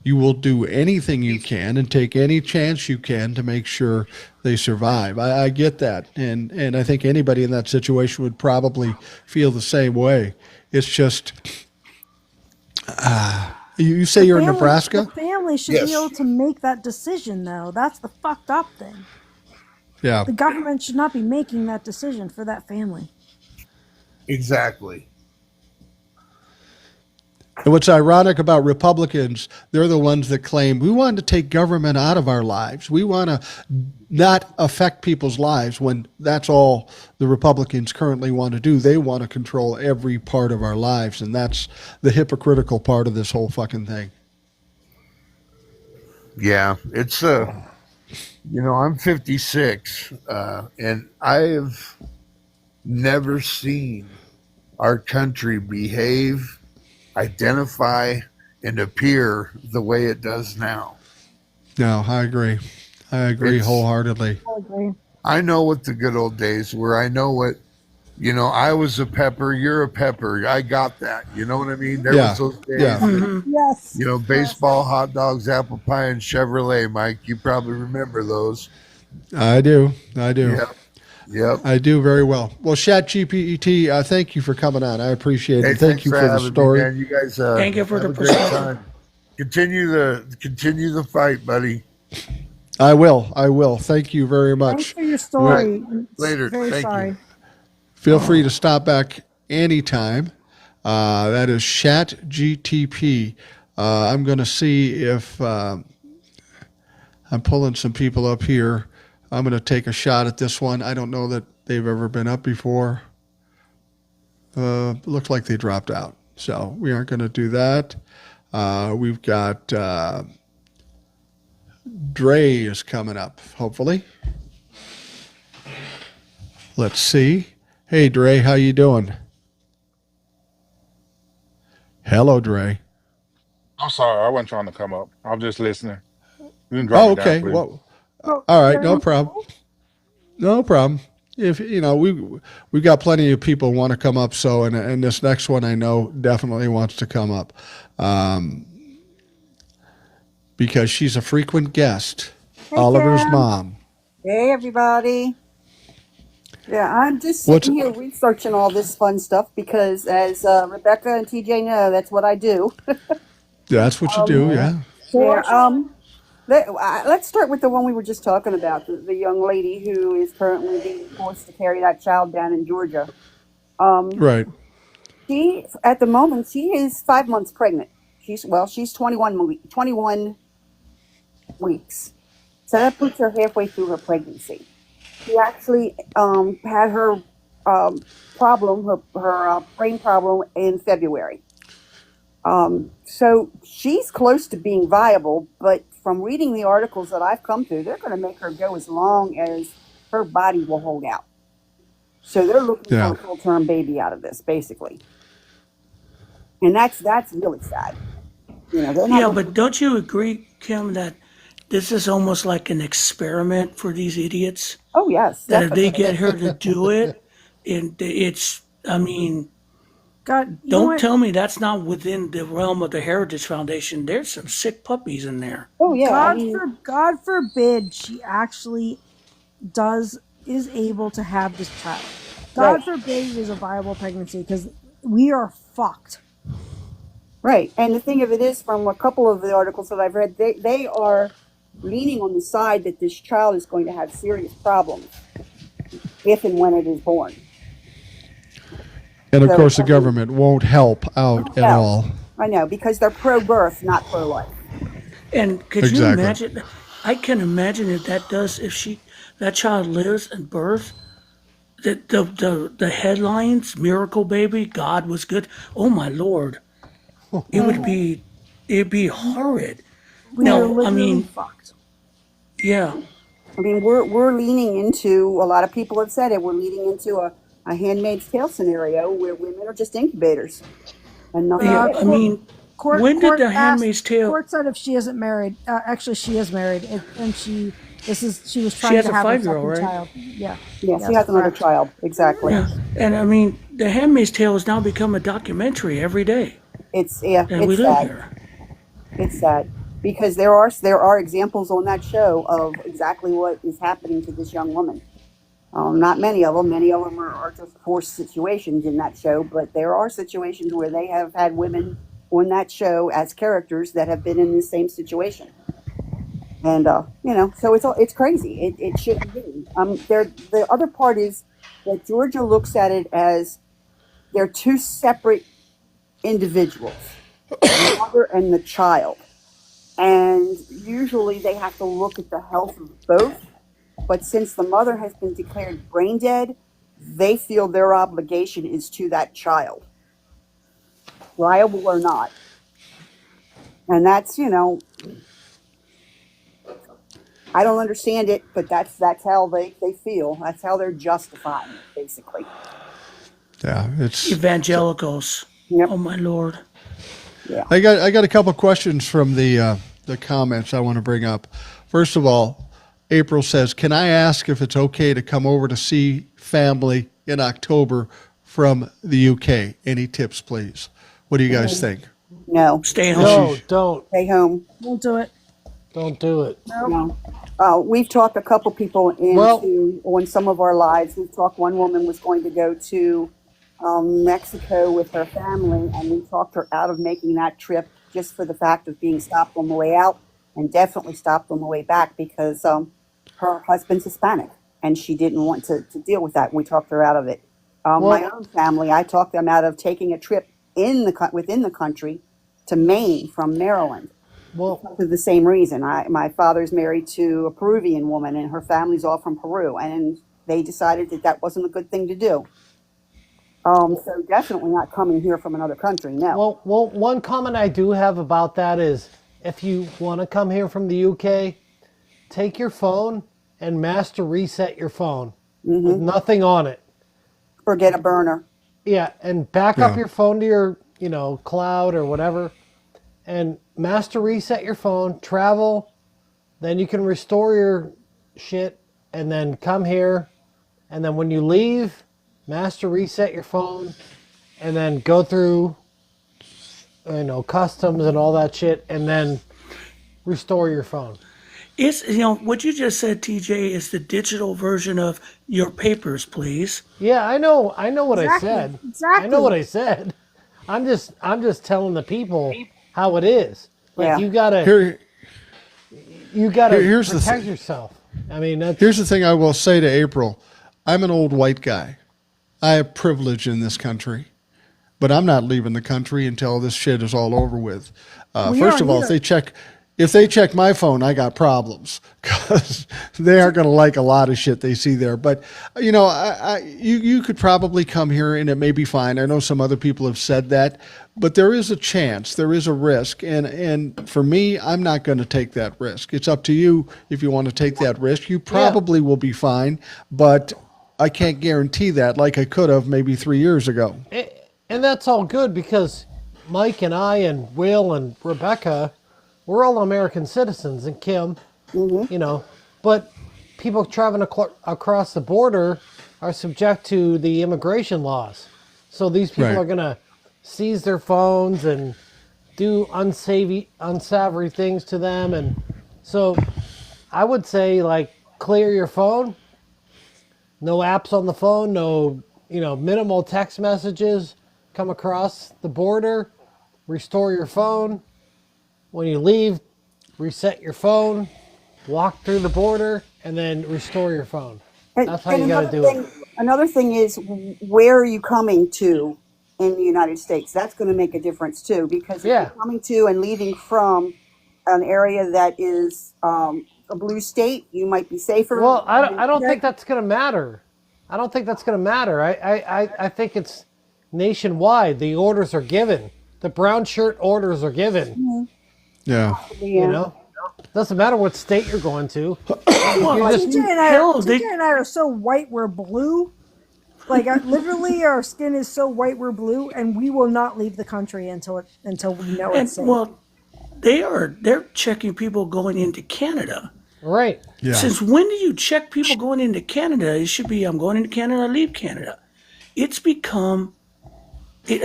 Speaker 1: you will do anything you can and take any chance you can to make sure they survive. I get that, and I think anybody in that situation would probably feel the same way. It's just, you say you're in
Speaker 3: The
Speaker 1: Nebraska?
Speaker 3: family should
Speaker 7: Yes.
Speaker 3: be able to make that decision, though. That's the fucked up thing.
Speaker 1: Yeah.
Speaker 3: The government should not be making that decision for that family.
Speaker 7: Exactly.
Speaker 1: And what's ironic about Republicans, they're the ones that claim we want to take government out of our lives. We want to not affect people's lives when that's all the Republicans currently want to do. They want to control every part of our lives, and that's the hypocritical part of this whole fucking thing.
Speaker 7: Yeah, it's I'm 56, and I have never seen our country behave, identify, and appear the way it does now.
Speaker 1: No, I agree. I agree
Speaker 7: It's-
Speaker 1: wholeheartedly.
Speaker 3: I agree.
Speaker 7: I know what the good old days were. I know what, I was a pepper, you're a pepper. I got that. You know what I mean? There
Speaker 1: Yeah,
Speaker 7: was those days.
Speaker 1: yeah.
Speaker 7: that,
Speaker 3: Yes.
Speaker 7: baseball, hot dogs, apple pie, and Chevrolet, Mike. You probably remember those.
Speaker 1: I do.
Speaker 7: Yep.
Speaker 1: I do very well. Well, ChatGPT, thank you for coming on. I appreciate
Speaker 7: Hey,
Speaker 1: it. Thank
Speaker 7: thanks
Speaker 1: you for the
Speaker 7: having me,
Speaker 1: story.
Speaker 7: man. You guys
Speaker 4: Thank you for
Speaker 7: have
Speaker 4: the
Speaker 7: a great
Speaker 4: perspective.
Speaker 7: time. Continue the fight, buddy.
Speaker 1: I will. Thank you very
Speaker 3: Thanks
Speaker 1: much.
Speaker 3: for your story.
Speaker 7: Later.
Speaker 3: Very
Speaker 7: Thank
Speaker 3: sorry.
Speaker 7: you.
Speaker 1: Feel free to stop back anytime. That is ChatGTP. I'm going to see if I'm pulling some people up here. I'm going to take a shot at this one. I don't know that they've ever been up before. Looks like they dropped out. So we aren't going to do that. We've got Dre is coming up, hopefully. Let's see. Hey, Dre, how you doing? Hello, Dre.
Speaker 8: I'm sorry, I wasn't trying to come up. I'm just listening. You can drop
Speaker 1: Oh,
Speaker 8: me down,
Speaker 1: okay.
Speaker 8: please.
Speaker 1: Well,
Speaker 3: Oh,
Speaker 1: all right, no
Speaker 3: Karen?
Speaker 1: problem. No problem. If we've got plenty of people want to come up, so and this next one I know definitely wants to come up, because she's a frequent guest. Oliver's
Speaker 9: Karen.
Speaker 1: mom.
Speaker 9: Hey, everybody. Yeah, I'm just
Speaker 1: What's
Speaker 9: sitting here researching all this fun stuff because, as Rebecca and TJ know, that's what I do.
Speaker 1: That's what you do, yeah.
Speaker 9: Yeah, let's start with the one we were just talking about, the young lady who is currently being forced to carry that child down in Georgia.
Speaker 1: Right.
Speaker 9: At the moment, she is 5 months pregnant. She's 21 weeks. So that puts her halfway through her pregnancy. She actually had her problem, her brain problem in February. So she's close to being viable, but from reading the articles that I've come through, they're going to make her go as long as her body will hold out. So they're looking
Speaker 1: Yeah.
Speaker 9: for a full-term baby out of this, basically. And that's really sad. They're not
Speaker 4: Yeah,
Speaker 9: looking-
Speaker 4: but don't you agree, Kim, that this is almost like an experiment for these idiots?
Speaker 9: oh yes,
Speaker 4: That if they
Speaker 9: definitely.
Speaker 4: get her to do it,
Speaker 3: God, you know
Speaker 4: don't
Speaker 3: what?
Speaker 4: tell me that's not within the realm of the Heritage Foundation. There's some sick puppies in there.
Speaker 9: Oh yeah, I mean,
Speaker 3: God forbid she actually is able to have this child. God
Speaker 9: Right.
Speaker 3: forbid it is a viable pregnancy because we are fucked.
Speaker 9: right. And the thing of it is, from a couple of the articles that I've read, they are leaning on the side that this child is going to have serious problems if and when it is born.
Speaker 1: And of
Speaker 9: So,
Speaker 1: course, the
Speaker 9: I mean-
Speaker 1: government won't help out at
Speaker 9: No.
Speaker 1: all.
Speaker 9: I know, because they're pro-birth, not pro-life.
Speaker 4: And could you
Speaker 1: Exactly.
Speaker 4: imagine? I can imagine if that child lives and birth. The headlines, miracle baby, God was good. Oh my Lord, it'd be horrid.
Speaker 3: We are
Speaker 4: No, I
Speaker 3: literally
Speaker 4: mean,
Speaker 3: fucked.
Speaker 4: yeah,
Speaker 9: I mean, we're leaning into, a lot of people have said it, we're leaning into a Handmaid's Tale scenario where women are just incubators and nothing
Speaker 4: yeah.
Speaker 9: else.
Speaker 4: I mean, when did the Handmaid's Tale?
Speaker 3: Court said if she isn't married, actually she is married, and she was
Speaker 4: She
Speaker 3: trying
Speaker 4: has
Speaker 3: to
Speaker 4: a
Speaker 3: have a
Speaker 4: 5-year-old,
Speaker 3: second
Speaker 4: right?
Speaker 3: child. Yeah.
Speaker 9: Yeah,
Speaker 3: Yes,
Speaker 9: she has another
Speaker 3: correct.
Speaker 9: child. Exactly.
Speaker 4: Yeah, and I mean, the Handmaid's Tale has now become a documentary every day,
Speaker 9: It's
Speaker 4: and we
Speaker 9: it's
Speaker 4: live
Speaker 9: sad.
Speaker 4: here.
Speaker 9: It's sad. because there are examples on that show of exactly what is happening to this young woman. Not many of them. Many of them are just forced situations in that show, but there are situations where they have had women on that show as characters that have been in the same situation. And so it's crazy. It shouldn't be. The other part is that Georgia looks at it as they're two separate individuals, the mother and the child, and usually they have to look at the health of both. But since the mother has been declared brain dead, they feel their obligation is to that child, liable or not. And that's, I don't understand it, but that's how they feel. That's how they're justifying it, basically.
Speaker 1: Yeah, it's
Speaker 4: Evangelicals.
Speaker 9: Yep.
Speaker 4: Oh my Lord.
Speaker 9: Yeah.
Speaker 1: I got a couple questions from the comments I want to bring up. First of all, April says, "Can I ask if it's okay to come over to see family in October from the UK? Any tips, please?" What do you guys think?
Speaker 9: No.
Speaker 4: Stay home.
Speaker 2: No, don't.
Speaker 9: Stay home.
Speaker 3: Won't do it.
Speaker 2: Don't do it.
Speaker 9: No. We've talked a couple people on some of our lives. We've talked, one woman was going to go to Mexico with her family, and we talked her out of making that trip just for the fact of being stopped on the way out, and definitely stopped on the way back because her husband's Hispanic, and she didn't want to deal with that. We talked her out of it. My own family, I talked them out of taking a trip within the country to Maine from Maryland.
Speaker 2: Well,
Speaker 9: For the same reason. My father's married to a Peruvian woman, and her family's all from Peru, and they decided that wasn't a good thing to do. So definitely not coming here from another country. No.
Speaker 2: well, one comment I do have about that is, if you want to come here from the UK, take your phone and master reset your phone with nothing on it.
Speaker 9: Or get a burner.
Speaker 2: Yeah, and back up your phone to your, cloud or whatever, and master reset your phone, travel, then you can restore your shit, and then come here, and then when you leave, master reset your phone, and then go through, customs and all that shit, and then restore your phone.
Speaker 4: It's, what you just said, TJ, is the digital version of your papers, please.
Speaker 2: Yeah, I know what I
Speaker 3: Exactly,
Speaker 2: said.
Speaker 3: exactly.
Speaker 2: I know what I said. I'm just telling the people how it is. Like,
Speaker 9: Yeah.
Speaker 2: you gotta
Speaker 1: here's the
Speaker 2: protect
Speaker 1: thing.
Speaker 2: yourself. I mean, that's
Speaker 1: Here's the thing I will say to April. I'm an old white guy. I have privilege in this country, but I'm not leaving the country until this shit is all over with. First of all, if they check my phone, I got problems because they aren't going to like a lot of shit they see there. But you could probably come here and it may be fine. I know some other people have said that, but there is a chance, there is a risk, and for me, I'm not going to take that risk. It's up to you if you want to take that risk. You probably will be fine, but I can't guarantee that like I could have maybe 3 years ago.
Speaker 2: and that's all good because Mike and I and Will and Rebecca, we're all American citizens, and Kim, but people traveling across the border are subject to the immigration laws. So these people are going to seize their phones and do unsavory things to them. And so I would say, like, clear your phone, no apps on the phone, no, minimal text messages come across the border, restore your phone. When you leave, reset your phone, walk through the border, and then restore your phone. That's how you got to do it.
Speaker 9: Another thing is, where are you coming to in the United States? That's going to make a difference too, because if you're coming to and leaving from an area that is a blue state, you might be safer.
Speaker 2: Well, I don't think that's going to matter. I don't think that's going to matter. I think it's nationwide. The orders are given. The brown shirt orders are given.
Speaker 1: Yeah.
Speaker 2: Doesn't matter what state you're going to.
Speaker 3: TJ and I are so white we're blue. Like, literally, our skin is so white we're blue, and we will not leave the country until we know it's safe.
Speaker 4: Well, they're checking people going into Canada.
Speaker 2: Right.
Speaker 1: Yeah.
Speaker 4: Since when do you check people going into Canada? It should be, I'm going into Canada, I leave Canada. It's become, the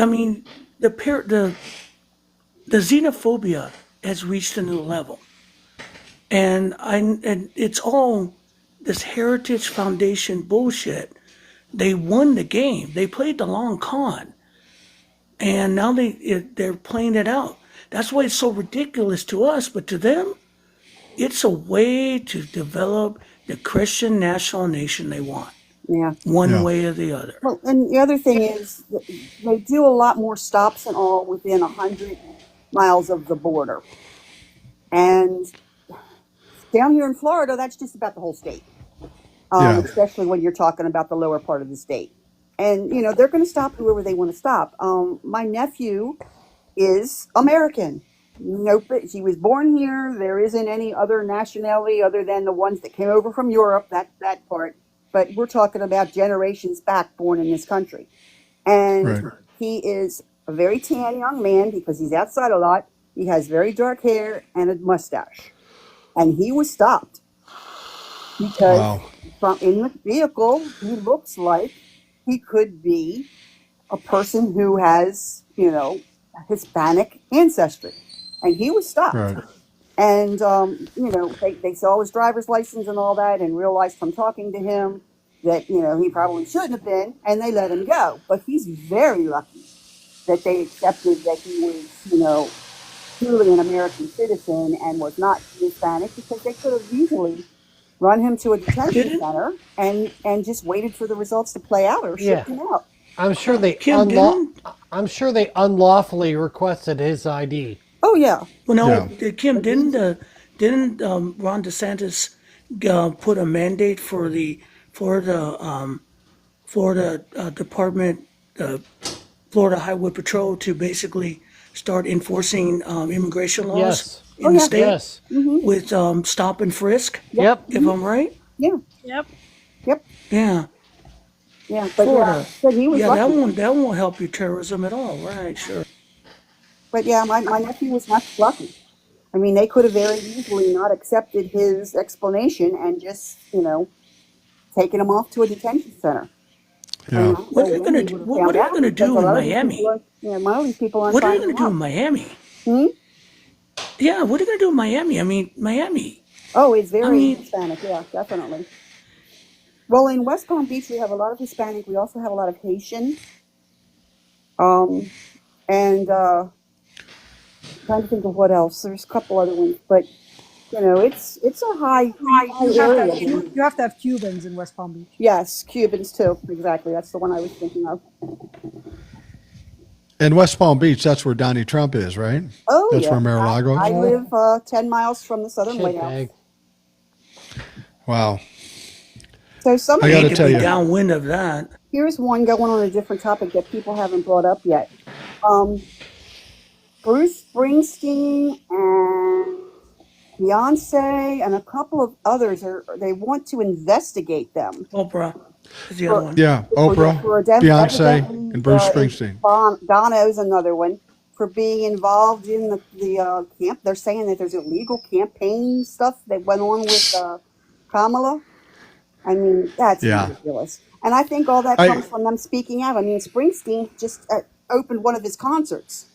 Speaker 4: xenophobia has reached a new level. And it's all this Heritage Foundation bullshit. They won the game. They played the long con, and now they're playing it out. That's why it's so ridiculous to us, but to them, it's a way to develop the Christian national nation they want,
Speaker 9: Yeah.
Speaker 4: one
Speaker 1: Yeah.
Speaker 4: way or the other.
Speaker 9: Well, and the other thing is they do a lot more stops and all within 100 miles of the border. And down here in Florida, that's just about the whole state,
Speaker 1: Yeah.
Speaker 9: especially when you're talking about the lower part of the state. And, you know, they're going to stop whoever they want to stop. My nephew is American. Nope, he was born here. There isn't any other nationality other than the ones that came over from Europe, that part. But we're talking about generations back born in this country. And
Speaker 1: Right.
Speaker 9: he is a very tan young man because he's outside a lot. He has very dark hair and a mustache. And he was stopped because
Speaker 1: Wow.
Speaker 9: from in the vehicle, he looks like he could be a person who has, you know, Hispanic ancestry. And he was stopped.
Speaker 1: Right.
Speaker 9: And, you know, they saw his driver's license and all that and realized from talking to him that, you know, he probably shouldn't have been, and they let him go. But he's very lucky that they accepted that he was, you know, truly an American citizen and was not Hispanic, because they could have easily run him to a detention
Speaker 4: Didn't
Speaker 9: center and just waited for the results to play out or
Speaker 2: Yeah.
Speaker 9: shipped him out.
Speaker 2: I'm sure they
Speaker 4: Kim didn't?
Speaker 2: unlawfully requested his ID.
Speaker 9: Oh, yeah.
Speaker 4: Well, no,
Speaker 1: Yeah.
Speaker 4: Kim, didn't Ron DeSantis put a mandate for the Florida Department, Florida Highway Patrol to basically start enforcing immigration laws
Speaker 2: Yes.
Speaker 4: in
Speaker 9: Oh,
Speaker 4: the
Speaker 9: yeah.
Speaker 4: state
Speaker 2: Yes.
Speaker 4: with stop and frisk,
Speaker 2: Yep.
Speaker 4: if I'm right?
Speaker 9: Yeah.
Speaker 3: Yep.
Speaker 9: Yep.
Speaker 4: Yeah,
Speaker 9: Yeah. But
Speaker 4: Florida.
Speaker 9: yeah, but he was
Speaker 4: Yeah,
Speaker 9: lucky.
Speaker 4: that won't help your terrorism at all, right? Sure.
Speaker 9: But yeah, my nephew was not lucky. I mean, they could have very easily not accepted his explanation and just, you know, taken him off to a detention center.
Speaker 1: Yeah.
Speaker 9: And I don't
Speaker 4: What are
Speaker 9: know
Speaker 4: they
Speaker 9: when
Speaker 4: gonna
Speaker 9: he
Speaker 4: do?
Speaker 9: would have
Speaker 4: What
Speaker 9: found
Speaker 4: are they
Speaker 9: out,
Speaker 4: gonna
Speaker 9: because
Speaker 4: do
Speaker 9: a
Speaker 4: in
Speaker 9: lot of these
Speaker 4: Miami?
Speaker 9: people are, yeah, a lot of these people aren't
Speaker 4: What are they
Speaker 9: finding
Speaker 4: gonna do in
Speaker 9: out.
Speaker 4: Miami?
Speaker 9: Hmm?
Speaker 4: Yeah, what are they gonna do in Miami? I mean, Miami.
Speaker 9: Oh, it's
Speaker 4: I
Speaker 9: very
Speaker 4: mean,
Speaker 9: Hispanic. Yeah, definitely. Well, in West Palm Beach, we have a lot of Hispanic. We also have a lot of Haitian. Um, and trying to think of what else. There's a couple other ones, but you know, it's a high area.
Speaker 3: You have to have Cubans in West Palm Beach.
Speaker 9: Yes, Cubans too. Exactly. That's the one I was thinking of.
Speaker 1: And West Palm Beach, that's where Donnie Trump is, right?
Speaker 9: Oh
Speaker 1: That's
Speaker 9: yeah,
Speaker 1: where Mar-a-Lago
Speaker 9: I
Speaker 1: is?
Speaker 9: live 10 miles from the Southern White House.
Speaker 2: Shitbag.
Speaker 1: Wow.
Speaker 9: So some
Speaker 1: I
Speaker 9: of
Speaker 1: got to
Speaker 4: could
Speaker 1: tell
Speaker 4: be
Speaker 1: you.
Speaker 4: downwind of that.
Speaker 9: here's one going on a different topic that people haven't brought up yet. Um, Bruce Springsteen and Beyonce and a couple of others they want to investigate them
Speaker 4: Oprah is the other
Speaker 9: for
Speaker 4: one.
Speaker 1: Yeah. Oprah, Beyonce,
Speaker 9: evidently,
Speaker 1: and Bruce Springsteen.
Speaker 9: Bono's another one, for being involved in the camp. They're saying that there's illegal campaign stuff that went on with Kamala. I mean, that's
Speaker 1: Yeah.
Speaker 9: ridiculous. And I think all that
Speaker 1: I
Speaker 9: comes from them speaking out. I mean, Springsteen just opened one of his concerts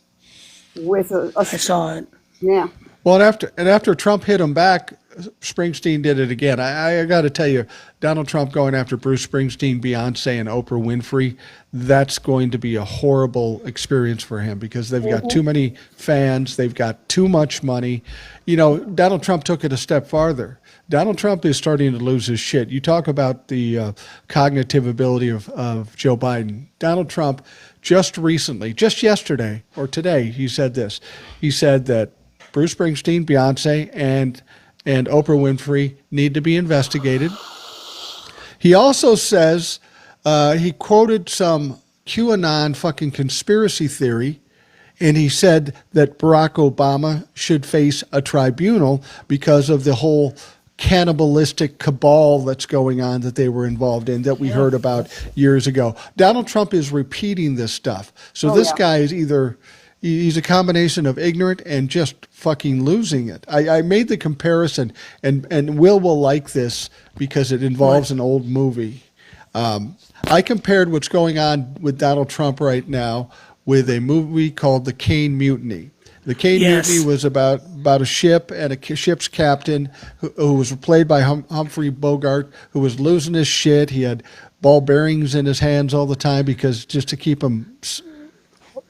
Speaker 9: with
Speaker 4: I saw it.
Speaker 9: yeah.
Speaker 1: Well, and after Trump hit him back, Springsteen did it again. I got to tell you, Donald Trump going after Bruce Springsteen, Beyonce, and Oprah Winfrey, that's going to be a horrible experience for him because they've got too many fans. They've got too much money. You know, Donald Trump took it a step farther. Donald Trump is starting to lose his shit. You talk about the cognitive ability of Joe Biden. Donald Trump just recently, just yesterday or today, he said this. He said that Bruce Springsteen, Beyonce, and Oprah Winfrey need to be investigated. He also says, he quoted some QAnon fucking conspiracy theory, and he said that Barack Obama should face a tribunal because of the whole cannibalistic cabal that's going on that they were involved in that we heard about years ago. Donald Trump is repeating this stuff. So this guy is he's a combination of ignorant and just fucking losing it. I made the comparison, and Will like this because it involves an old movie. I compared what's going on with Donald Trump right now with a movie called The Caine Mutiny. The Caine
Speaker 4: Yes.
Speaker 1: Mutiny was about about a ship and a ship's captain who was played by Humphrey Bogart, who was losing his shit. He had ball bearings in his hands all the time because just to keep him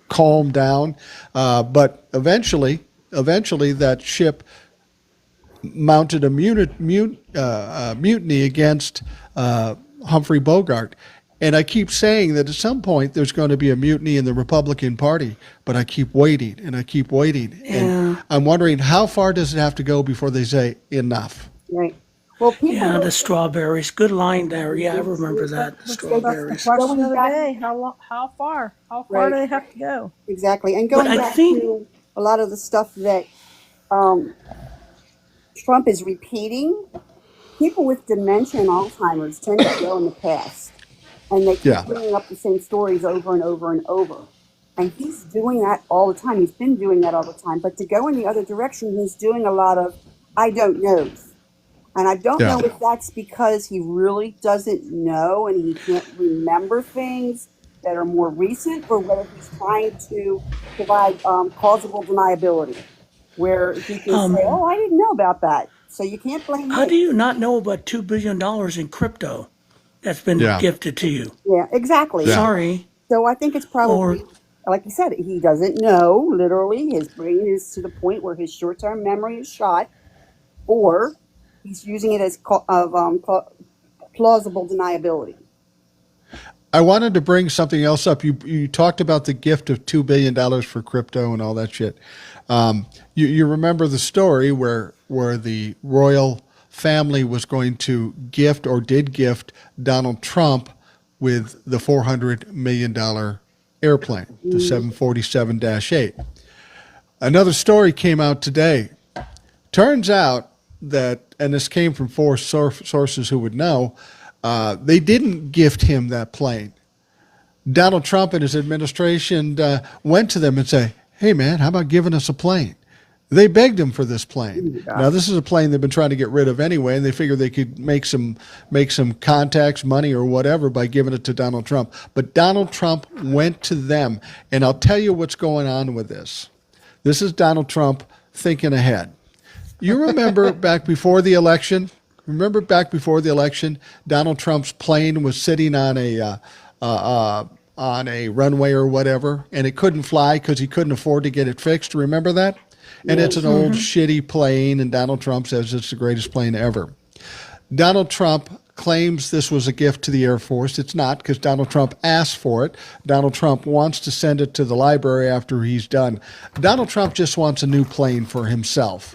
Speaker 1: calm down. But eventually that ship mounted a mutiny against Humphrey Bogart. And I keep saying that at some point there's going to be a mutiny in the Republican Party, but I keep waiting and I keep waiting.
Speaker 4: Yeah.
Speaker 1: And I'm wondering, how far does it have to go before they say enough?
Speaker 9: Right. Well, people.
Speaker 4: Yeah, the strawberries. Good line there. Yeah, I remember that. The strawberries.
Speaker 3: Question
Speaker 9: Going
Speaker 3: of the
Speaker 9: back-
Speaker 3: day: how far
Speaker 9: Right.
Speaker 3: do they have to go?
Speaker 9: Exactly. And
Speaker 4: But
Speaker 9: going
Speaker 4: I
Speaker 9: back
Speaker 4: think-
Speaker 9: to a lot of the stuff that Trump is repeating, people with dementia and Alzheimer's tend to go in the past. And they keep
Speaker 1: Yeah.
Speaker 9: bringing up the same stories over and over and over. And he's doing that all the time. He's been doing that all the time. But to go in the other direction, he's doing a lot of I don't knows. And I don't
Speaker 1: Yeah.
Speaker 9: know if that's because he really doesn't know and he can't remember things that are more recent, or whether he's trying to provide plausible deniability, where he can say, "Oh, I didn't know about that," so you can't blame
Speaker 4: How
Speaker 9: me.
Speaker 4: do you not know about $2 billion in crypto that's been
Speaker 1: Yeah.
Speaker 4: gifted to you?
Speaker 9: Yeah, exactly.
Speaker 1: Yeah.
Speaker 4: Sorry.
Speaker 9: So I think it's probably, like you said, he doesn't know. Literally, his brain is to the point where his short-term memory is shot, or he's using it as plausible deniability.
Speaker 1: I wanted to bring something else up. You talked about the gift of $2 billion for crypto and all that shit. You remember the story where the royal family was going to gift, or did gift, Donald Trump with the $400 million airplane, the 747-8. Another story came out today. Turns out that, and this came from four sources who would know, they didn't gift him that plane. Donald Trump and his administration went to them and say, "Hey, man, how about giving us a plane?" They begged him for this plane. Now, this is a plane they've been trying to get rid of anyway, and they figured they could make some contacts, money, or whatever by giving it to Donald Trump. But Donald Trump went to them, and I'll tell you what's going on with this. This is Donald Trump thinking ahead. You remember back before the election? Donald Trump's plane was sitting on a runway or whatever, and it couldn't fly because he couldn't afford to get it fixed. Remember that? And it's an old shitty plane, and Donald Trump says it's the greatest plane ever. Donald Trump claims this was a gift to the Air Force. It's not, because Donald Trump asked for it. Donald Trump wants to send it to the library after he's done. Donald Trump just wants a new plane for himself.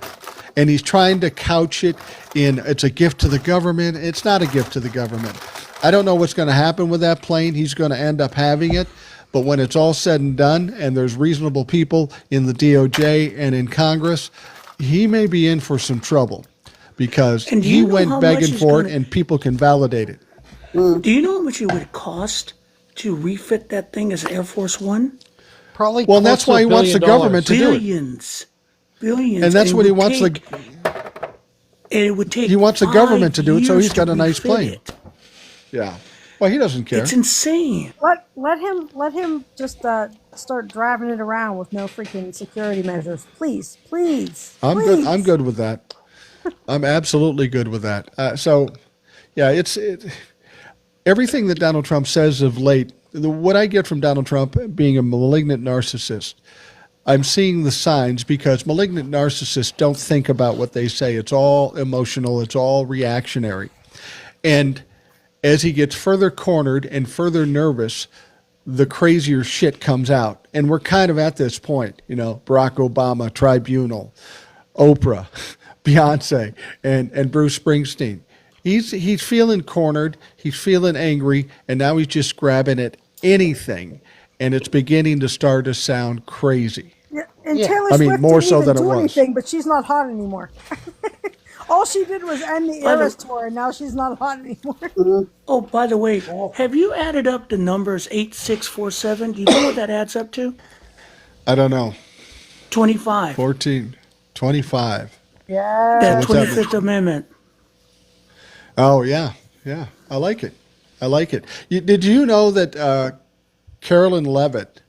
Speaker 1: And he's trying to couch it in, it's a gift to the government. It's not a gift to the government. I don't know what's going to happen with that plane. He's going to end up having it. But when it's all said and done, and there's reasonable people in the DOJ and in Congress, he may be in for some trouble, because
Speaker 4: And do
Speaker 1: he
Speaker 4: you know how
Speaker 1: went
Speaker 4: much
Speaker 1: begging
Speaker 4: he's
Speaker 1: for it,
Speaker 4: gonna-
Speaker 1: and people can validate it.
Speaker 4: Do you know how much it would cost to refit that thing as Air Force One?
Speaker 2: Probably.
Speaker 1: Well, and that's
Speaker 2: close to
Speaker 1: why he wants the
Speaker 2: $1 billion.
Speaker 1: government to do it.
Speaker 4: Billions.
Speaker 1: And that's
Speaker 4: it
Speaker 1: what he
Speaker 4: would
Speaker 1: wants
Speaker 4: take- And it would take.
Speaker 1: He wants the government to do it, so
Speaker 4: 5
Speaker 1: he's got
Speaker 4: years
Speaker 1: a
Speaker 4: to
Speaker 1: nice
Speaker 4: refit
Speaker 1: plane.
Speaker 4: it.
Speaker 1: Yeah. Well, he doesn't care.
Speaker 4: It's insane.
Speaker 3: Let him just start driving it around with no freaking security measures, please.
Speaker 1: I'm good. I'm good with that. I'm absolutely good with that. Yeah, everything that Donald Trump says of late. What I get from Donald Trump being a malignant narcissist, I'm seeing the signs, because malignant narcissists don't think about what they say. It's all emotional. It's all reactionary. And as he gets further cornered and further nervous, the crazier shit comes out. And we're kind of at this point, Barack Obama, Tribunal, Oprah, Beyonce, and Bruce Springsteen. He's feeling cornered, he's feeling angry, and now he's just grabbing at anything, and it's beginning to start to sound crazy.
Speaker 3: Yeah, and
Speaker 2: Yeah.
Speaker 3: Taylor
Speaker 1: I mean,
Speaker 3: Swift
Speaker 1: more
Speaker 3: didn't
Speaker 1: so
Speaker 3: even
Speaker 1: than it
Speaker 3: do
Speaker 1: was.
Speaker 3: anything, but she's not hot anymore. All she did was end the
Speaker 4: By the-
Speaker 3: Eras tour, and now she's not hot anymore.
Speaker 4: Oh, by the way, have you added up the numbers 8647? Do you know what that adds up to?
Speaker 1: I don't know.
Speaker 4: 25.
Speaker 1: 14, 25.
Speaker 3: Yeah.
Speaker 4: That
Speaker 1: what's that
Speaker 4: 25th Amendment.
Speaker 1: Oh, yeah. Yeah. I like it. Did you know that Carolyn Levitt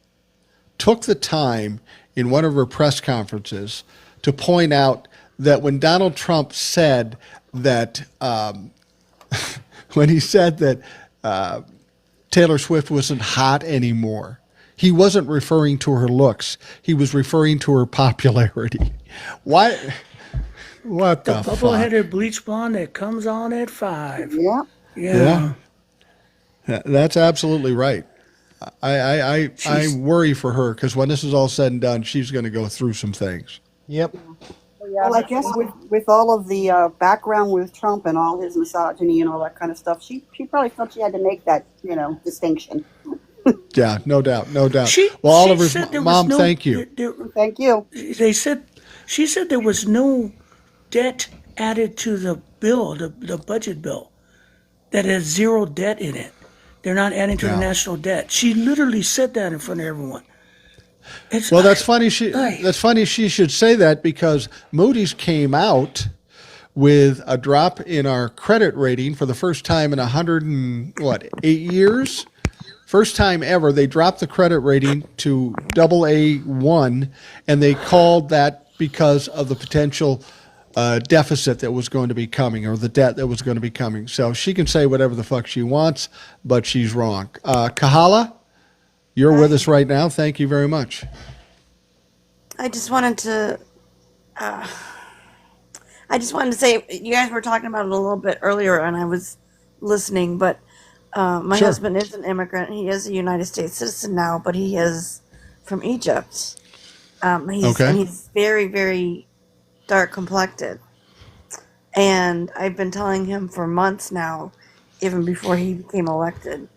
Speaker 1: took the time in one of her press conferences to point out that when Donald Trump said that, when he said that Taylor Swift wasn't hot anymore, he wasn't referring to her looks. He was referring to her popularity. Why? What
Speaker 4: The
Speaker 1: the fuck?
Speaker 4: bubble-headed bleach blonde that comes on at 5.
Speaker 9: Yeah.
Speaker 4: Yeah.
Speaker 1: That's absolutely right. I
Speaker 4: She's
Speaker 1: worry for her because when this is all said and done, she's going to go through some things.
Speaker 2: Yep.
Speaker 9: Well, I guess with all of the background with Trump and all his misogyny and all that kind of stuff, she probably felt she had to make that distinction.
Speaker 1: Yeah, no doubt, no doubt.
Speaker 4: she
Speaker 1: Well,
Speaker 4: she
Speaker 1: Oliver's
Speaker 4: said there was
Speaker 1: mom,
Speaker 4: no
Speaker 1: thank you.
Speaker 9: Thank you.
Speaker 4: they said she said there was no debt added to the bill, the budget bill, that has zero debt in it. They're not adding to the
Speaker 1: Yeah.
Speaker 4: national debt. She literally said that in front of everyone. It's
Speaker 1: Well, that's funny.
Speaker 4: Ay.
Speaker 1: That's funny. She should say that because Moody's came out with a drop in our credit rating for the first time in 8 years. First time ever, they dropped the credit rating to AA1, and they called that because of the potential deficit that was going to be coming, or the debt that was going to be coming. So she can say whatever the fuck she wants, but she's wrong. Kahala, you're with us right now. Thank you very much.
Speaker 10: I just wanted to. I just wanted to say you guys were talking about it a little bit earlier, and I was listening. But my
Speaker 1: Sure.
Speaker 10: husband is an immigrant. He is a United States citizen now, but he is from Egypt.
Speaker 1: Okay.
Speaker 10: And he's very, very dark complected. And I've been telling him for months now, even before he became elected,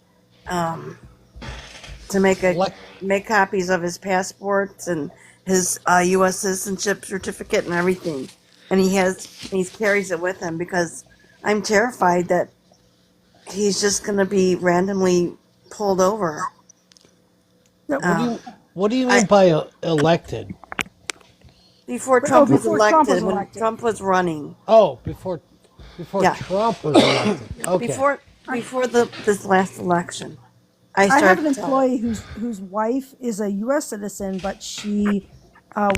Speaker 10: to make copies of his passports and his U.S. citizenship certificate and everything. And he carries it with him because I'm terrified that he's just going to be randomly pulled over.
Speaker 2: What do you mean by elected?
Speaker 10: Before Trump was
Speaker 3: before Trump was
Speaker 10: elected, when
Speaker 3: elected.
Speaker 10: Trump was running.
Speaker 2: Oh, before
Speaker 10: Yeah.
Speaker 2: Trump was elected. Okay.
Speaker 10: Before this last election.
Speaker 3: I have
Speaker 10: started
Speaker 3: an
Speaker 10: telling-
Speaker 3: employee whose wife is a U.S. citizen, but she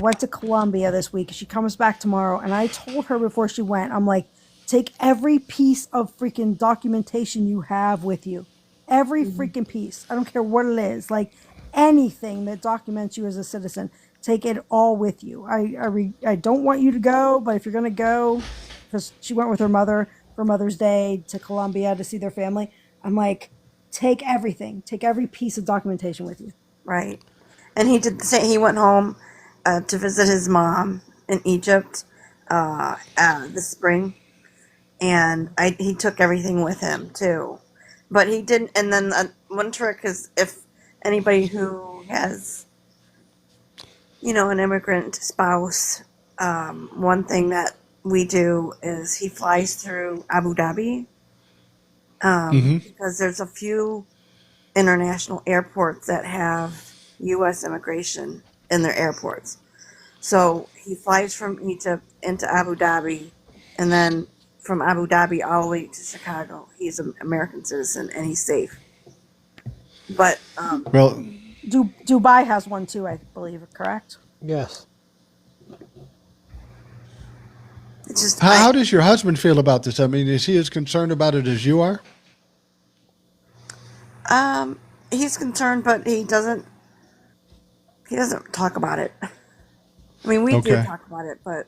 Speaker 3: went to Colombia this week. She comes back tomorrow, and I told her before she went, I'm like, take every piece of freaking documentation you have with you, every freaking piece. I don't care what it is, like anything that documents you as a citizen. Take it all with you. I don't want you to go, but if you're gonna go, because she went with her mother for Mother's Day to Colombia to see their family, I'm like, take everything, take every piece of documentation with you.
Speaker 10: Right. And he did the same. He went home to visit his mom in Egypt this spring, and he took everything with him too. But he didn't. And then one trick is if anybody who has, an immigrant spouse, one thing that we do is he flies through Abu Dhabi because there's a few international airports that have U.S. immigration in their airports. So he flies from Egypt into Abu Dhabi, and then from Abu Dhabi all the way to Chicago. He's an American citizen, and he's safe. But
Speaker 1: Well,
Speaker 3: Dubai has one too, I believe, correct?
Speaker 2: Yes.
Speaker 10: it's just
Speaker 1: how does your husband feel about this? I mean, is he as concerned about it as you are?
Speaker 10: he's concerned, but he doesn't talk about it. I mean, we do
Speaker 1: Okay.
Speaker 10: talk about it, but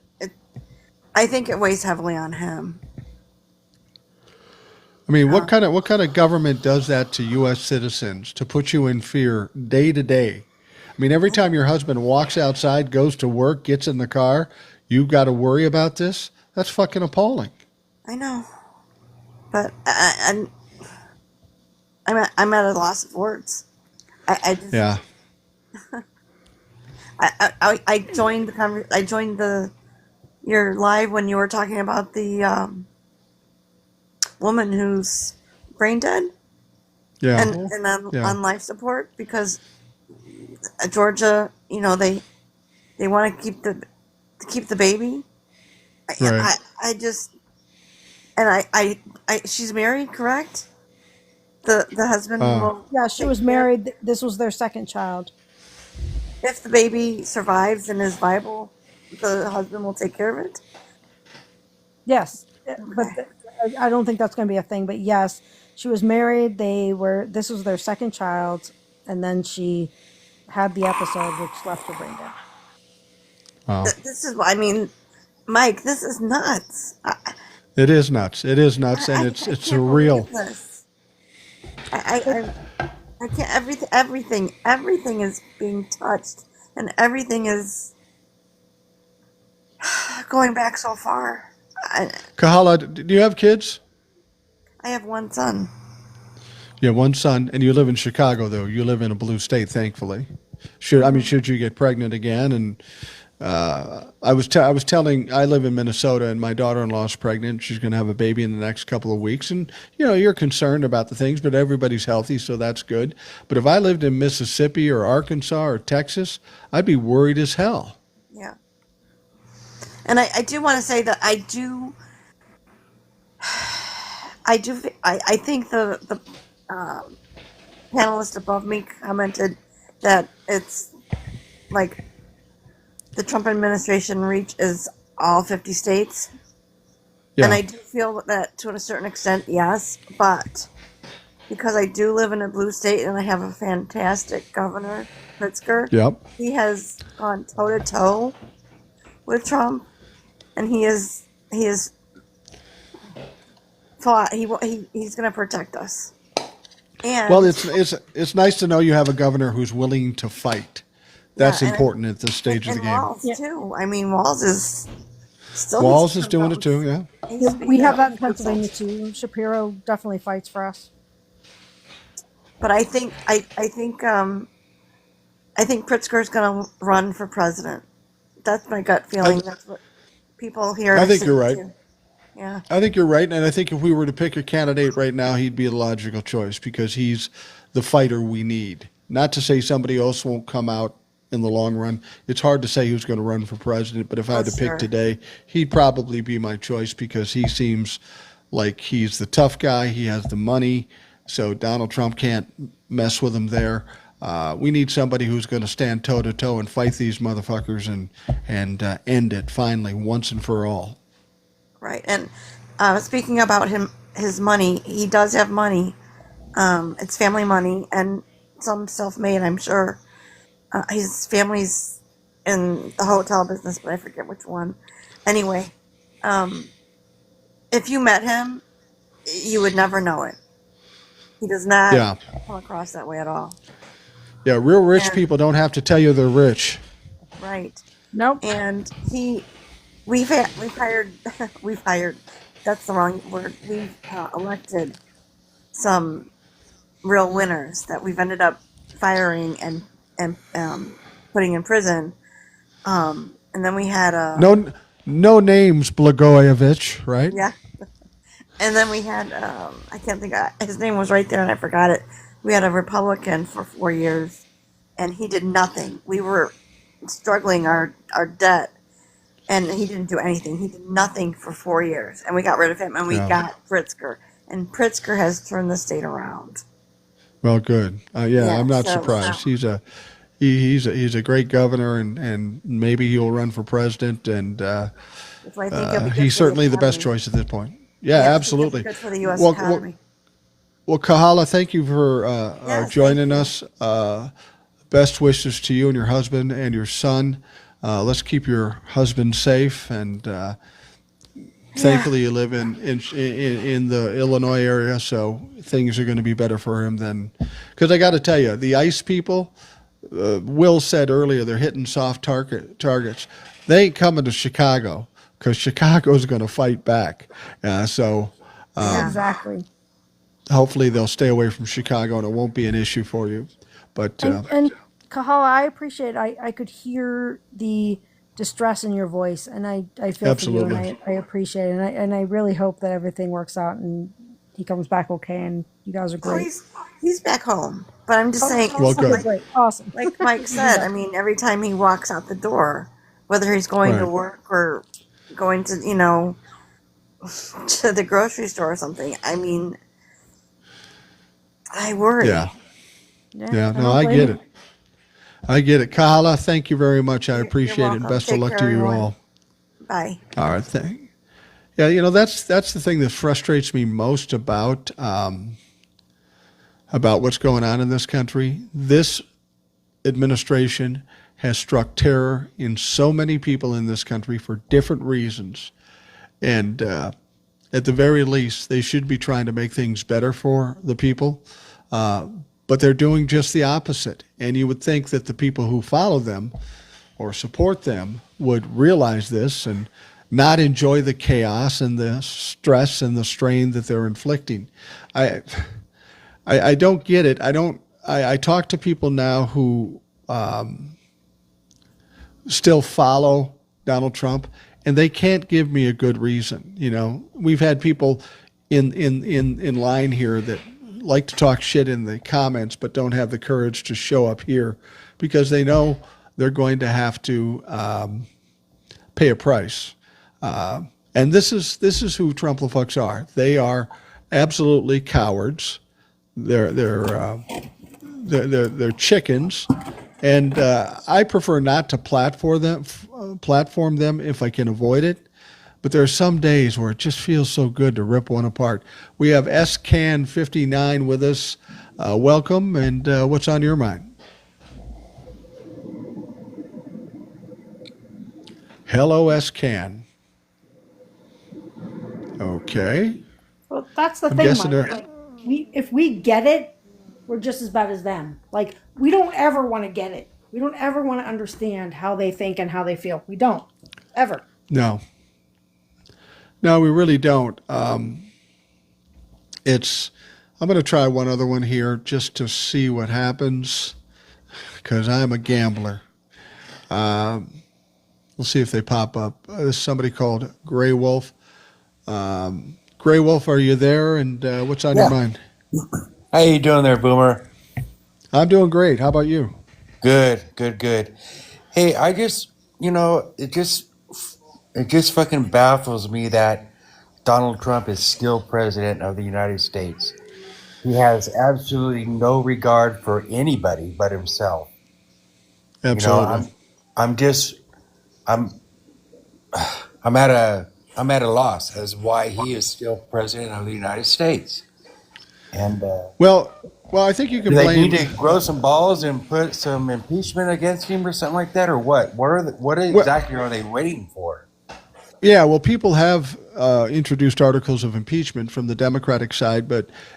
Speaker 10: I think it weighs heavily on him.
Speaker 1: I mean, what kind of government does that to U.S. citizens to put you in fear day to day? I mean, every time your husband walks outside, goes to work, gets in the car, you've got to worry about this. That's fucking appalling.
Speaker 10: I know, but I'm at a loss of words. I just,
Speaker 1: Yeah.
Speaker 10: I joined I joined your live when you were talking about the woman who's brain dead
Speaker 1: Yeah.
Speaker 10: and
Speaker 1: Yeah.
Speaker 10: on life support because Georgia, they want to keep the baby.
Speaker 1: Right.
Speaker 10: I just and I she's married, correct? The husband will,
Speaker 3: Yeah, she was married. This was their second child.
Speaker 10: if the baby survives and is viable, the husband will take care of it.
Speaker 3: Yes, but
Speaker 10: Okay.
Speaker 3: I don't think that's going to be a thing. But yes, she was married. This was their second child, and then she had the episode which left her brain dead.
Speaker 1: Wow.
Speaker 10: This is, I mean, Mike, this is nuts.
Speaker 1: It is nuts. It is nuts, and
Speaker 10: I,
Speaker 1: it's
Speaker 10: I
Speaker 1: it's
Speaker 10: can't believe
Speaker 1: surreal.
Speaker 10: this. I can't. Everything is being touched, and everything is going back so far.
Speaker 1: Kahala, do you have kids?
Speaker 10: I have one son.
Speaker 1: You have one son, and you live in Chicago, though. You live in a blue state, thankfully. Should you get pregnant again? And I was telling, I live in Minnesota, and my daughter-in-law's pregnant. She's going to have a baby in the next couple of weeks, and you're concerned about the things, but everybody's healthy, so that's good. But if I lived in Mississippi or Arkansas or Texas, I'd be worried as hell.
Speaker 10: Yeah. And I do want to say that I think the panelist above me commented that it's like the Trump administration reach is all 50 states.
Speaker 1: Yeah.
Speaker 10: And I do feel that to a certain extent, yes, but because I do live in a blue state and I have a fantastic governor, Pritzker,
Speaker 1: Yep.
Speaker 10: he has gone toe to toe with Trump, and he is fought. He's going to protect us. And
Speaker 1: Well, it's nice to know you have a governor who's willing to fight. That's
Speaker 10: yeah, and
Speaker 1: important at this stage of
Speaker 10: and
Speaker 1: the game.
Speaker 10: Walls too. I mean, Walls is still
Speaker 1: Walls is doing it too, yeah.
Speaker 3: We have that in Pennsylvania too. Shapiro definitely fights for us.
Speaker 10: But I think Pritzker's going to run for president. That's my gut feeling. That's what people here.
Speaker 1: I
Speaker 10: are
Speaker 1: think you're
Speaker 10: saying,
Speaker 1: right.
Speaker 10: too. Yeah.
Speaker 1: I think you're right, and I think if we were to pick a candidate right now, he'd be a logical choice because he's the fighter we need. Not to say somebody else won't come out in the long run. It's hard to say who's going to run for president, but if I had to pick
Speaker 10: Sure.
Speaker 1: today, he'd probably be my choice because he seems like he's the tough guy. He has the money, so Donald Trump can't mess with him there. We need somebody who's going to stand toe to toe and fight these motherfuckers and end it finally once and for all.
Speaker 10: Right. And speaking about his money, he does have money. It's family money and some self-made, I'm sure. His family's in the hotel business, but I forget which one. Anyway, if you met him, you would never know it. He does not
Speaker 1: Yeah.
Speaker 10: come across that way at all.
Speaker 1: Yeah, real rich
Speaker 10: And-
Speaker 1: people don't have to tell you they're rich.
Speaker 10: Right.
Speaker 3: Nope.
Speaker 10: And we've hired, that's the wrong word. We've elected some real winners that we've ended up firing and putting in prison. And then we had a
Speaker 1: No names, Blagojevich, right?
Speaker 10: yeah. And then we had I can't think his name was right there and I forgot it. We had a Republican for 4 years, and he did nothing. We were struggling our debt, and he didn't do anything. He did nothing for 4 years, and we got rid of him, and we
Speaker 1: Yeah.
Speaker 10: got Pritzker, and Pritzker has turned the state around.
Speaker 1: Well, good. Yeah,
Speaker 10: Yeah,
Speaker 1: I'm not
Speaker 10: so-
Speaker 1: surprised. He's a great governor, and maybe he'll run for president. And
Speaker 10: So I think he'll be good
Speaker 1: he's
Speaker 10: for
Speaker 1: certainly the best
Speaker 10: economy.
Speaker 1: choice at this point.
Speaker 10: Yeah,
Speaker 1: Yeah,
Speaker 10: I think he'll be
Speaker 1: absolutely.
Speaker 10: good for the U.S.
Speaker 1: Well,
Speaker 10: economy.
Speaker 1: well, Kahala, thank you for
Speaker 10: Yes,
Speaker 1: joining
Speaker 10: thank you.
Speaker 1: us. Best wishes to you and your husband and your son. Let's keep your husband safe, and thankfully you live in the Illinois area, so things are going to be better for him than. Because I got to tell you, the ICE people, Will said earlier, they're hitting soft targets. They ain't coming to Chicago because Chicago's going to fight back. So
Speaker 3: Exactly.
Speaker 1: hopefully they'll stay away from Chicago and it won't be an issue for you. But
Speaker 3: And Kahala, I appreciate. I could hear the distress in your voice, and I feel
Speaker 1: Absolutely.
Speaker 3: for you, and I appreciate it, and I really hope that everything works out and he comes back okay, and you guys are
Speaker 10: Oh,
Speaker 3: great.
Speaker 10: he's back home, but I'm just saying.
Speaker 1: Well, good.
Speaker 3: Okay, great, awesome.
Speaker 10: Like Mike said, I mean, every time he walks out the door, whether he's going to
Speaker 1: Right.
Speaker 10: work or going to, to the grocery store or something, I mean, I worry.
Speaker 1: yeah,
Speaker 3: Yeah,
Speaker 1: yeah,
Speaker 3: I
Speaker 1: no,
Speaker 3: don't
Speaker 1: I
Speaker 3: blame
Speaker 1: get
Speaker 3: you.
Speaker 1: it. I get it. Kahala, thank you very much. I
Speaker 10: You're
Speaker 1: appreciate it. And
Speaker 10: welcome.
Speaker 1: best of
Speaker 10: Take
Speaker 1: luck
Speaker 10: care,
Speaker 1: to you
Speaker 10: everyone.
Speaker 1: all.
Speaker 10: Bye.
Speaker 1: All right. Yeah, that's the thing that frustrates me most about what's going on in this country. This administration has struck terror in so many people in this country for different reasons. And at the very least, they should be trying to make things better for the people. But they're doing just the opposite. And you would think that the people who follow them or support them would realize this and not enjoy the chaos and the stress and the strain that they're inflicting. I don't get it. I talk to people now who still follow Donald Trump, and they can't give me a good reason. We've had people in line here that like to talk shit in the comments, but don't have the courage to show up here because they know they're going to have to pay a price. And this is who Trump-le-fucks are. They are absolutely cowards. They're chickens, and I prefer not to platform them if I can avoid it. But there are some days where it just feels so good to rip one apart. We have SCAN59 with us. Welcome, and what's on your mind? Hello, SCAN. Okay.
Speaker 3: Well, that's the
Speaker 1: I'm
Speaker 3: thing,
Speaker 1: guessing
Speaker 3: Mike.
Speaker 1: they're-
Speaker 3: Like, if we get it, we're just as bad as them. Like, we don't ever want to get it. We don't ever want to understand how they think and how they feel. We don't ever.
Speaker 1: No, we really don't. I'm going to try one other one here just to see what happens because I'm a gambler. We'll see if they pop up. There's somebody called Gray Wolf. Gray Wolf, are you there? And what's on your mind?
Speaker 11: How you doing there, Boomer?
Speaker 1: I'm doing great. How about you?
Speaker 11: Good. Hey, it just fucking baffles me that Donald Trump is still president of the United States. He has absolutely no regard for anybody but himself.
Speaker 1: Absolutely.
Speaker 11: I'm at a loss as why he is still president of the United States. And
Speaker 1: Well, I think you can
Speaker 11: do they
Speaker 1: blame.
Speaker 11: need to grow some balls and put some impeachment against him or something like that, or what? What exactly are they waiting for?
Speaker 1: Yeah, well, people have introduced articles of impeachment from the Democratic side,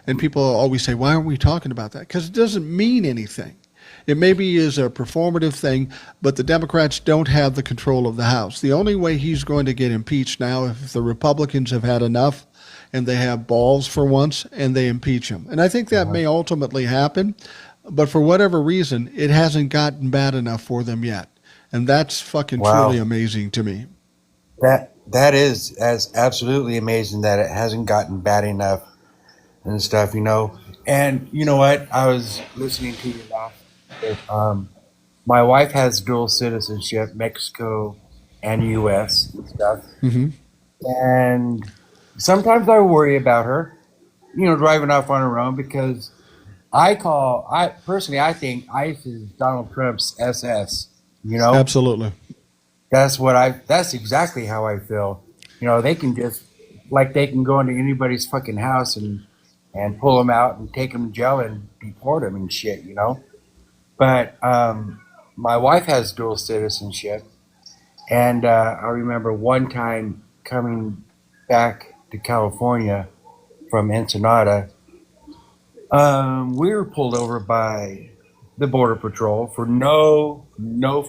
Speaker 1: and people always say, why aren't we talking about that? Because it doesn't mean anything. It maybe is a performative thing, but the Democrats don't have the control of the House. The only way he's going to get impeached now if the Republicans have had enough and they have balls for once and they impeach him. And I think that may ultimately happen, but for whatever reason, it hasn't gotten bad enough for them yet. And that's fucking
Speaker 11: Wow.
Speaker 1: truly amazing to me.
Speaker 11: That is as absolutely amazing that it hasn't gotten bad enough and stuff, And you know what? I was listening to you last. My wife has dual citizenship, Mexico and U.S. and stuff.
Speaker 1: Mm-hmm.
Speaker 11: And sometimes I worry about her, driving off on her own because I think ICE is Donald Trump's SS,
Speaker 1: Absolutely.
Speaker 11: That's exactly how I feel. They can they can go into anybody's fucking house and pull them out and take them to jail and deport them and shit, But my wife has dual citizenship, and I remember one time coming back to California from Ensenada, we were pulled over by the Border Patrol for no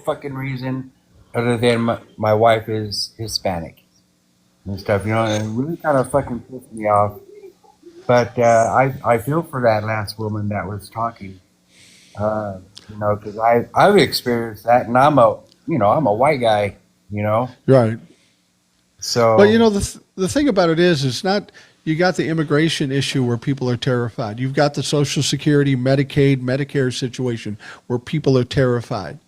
Speaker 11: fucking reason other than my wife is Hispanic and stuff, and it really kind of fucking pissed me off. But I feel for that last woman that was talking. Because I've experienced that, and I'm a white guy,
Speaker 1: Right.
Speaker 11: So,
Speaker 1: But the thing about it is, it's not. You got the immigration issue where people are terrified. You've got the Social Security, Medicaid, Medicare situation where people are terrified.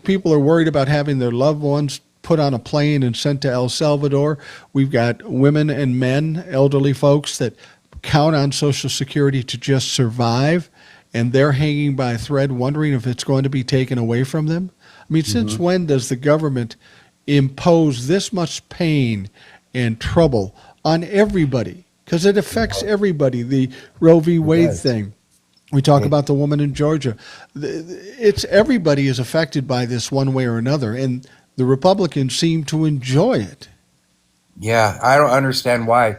Speaker 1: People are worried about having their loved ones put on a plane and sent to El Salvador. We've got women and men, elderly folks that count on Social Security to just survive. and they're hanging by a thread wondering if it's going to be taken away from them? I mean, since when does the government impose this much pain and trouble on everybody? Because it affects everybody. The Roe v. Wade
Speaker 11: does.
Speaker 1: thing. We talk about the woman in Georgia. It's everybody is affected by this one way or another, and the Republicans seem to enjoy it.
Speaker 11: Yeah, I don't understand why.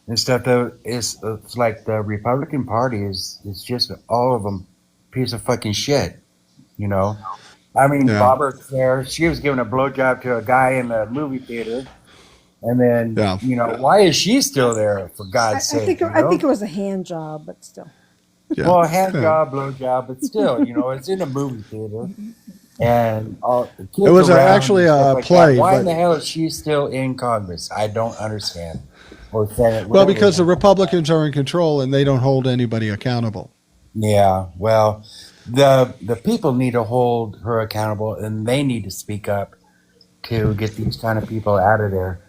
Speaker 11: And stuff though, it's like the Republican Party is just all of them piece of fucking shit. You know, I mean,
Speaker 1: Yeah.
Speaker 11: Barbara there, she was giving a blowjob to a guy in the movie theater, and then
Speaker 1: Yeah.
Speaker 11: you know, why is she still there? For God's sake,
Speaker 3: I think it was a hand job, but still.
Speaker 1: Yeah.
Speaker 11: well, hand job, blowjob, but still, you know, it's in a movie theater, and all the kids
Speaker 1: It was
Speaker 11: around
Speaker 1: actually
Speaker 11: and stuff
Speaker 1: a
Speaker 11: like
Speaker 1: play,
Speaker 11: that. Why
Speaker 1: but-
Speaker 11: in the hell is she still in Congress? I don't understand. Or Senate,
Speaker 1: Well,
Speaker 11: whatever.
Speaker 1: because the Republicans are in control and they don't hold anybody accountable.
Speaker 11: Yeah, well, the people need to hold her accountable, and they need to speak up to get these kind of people out of there.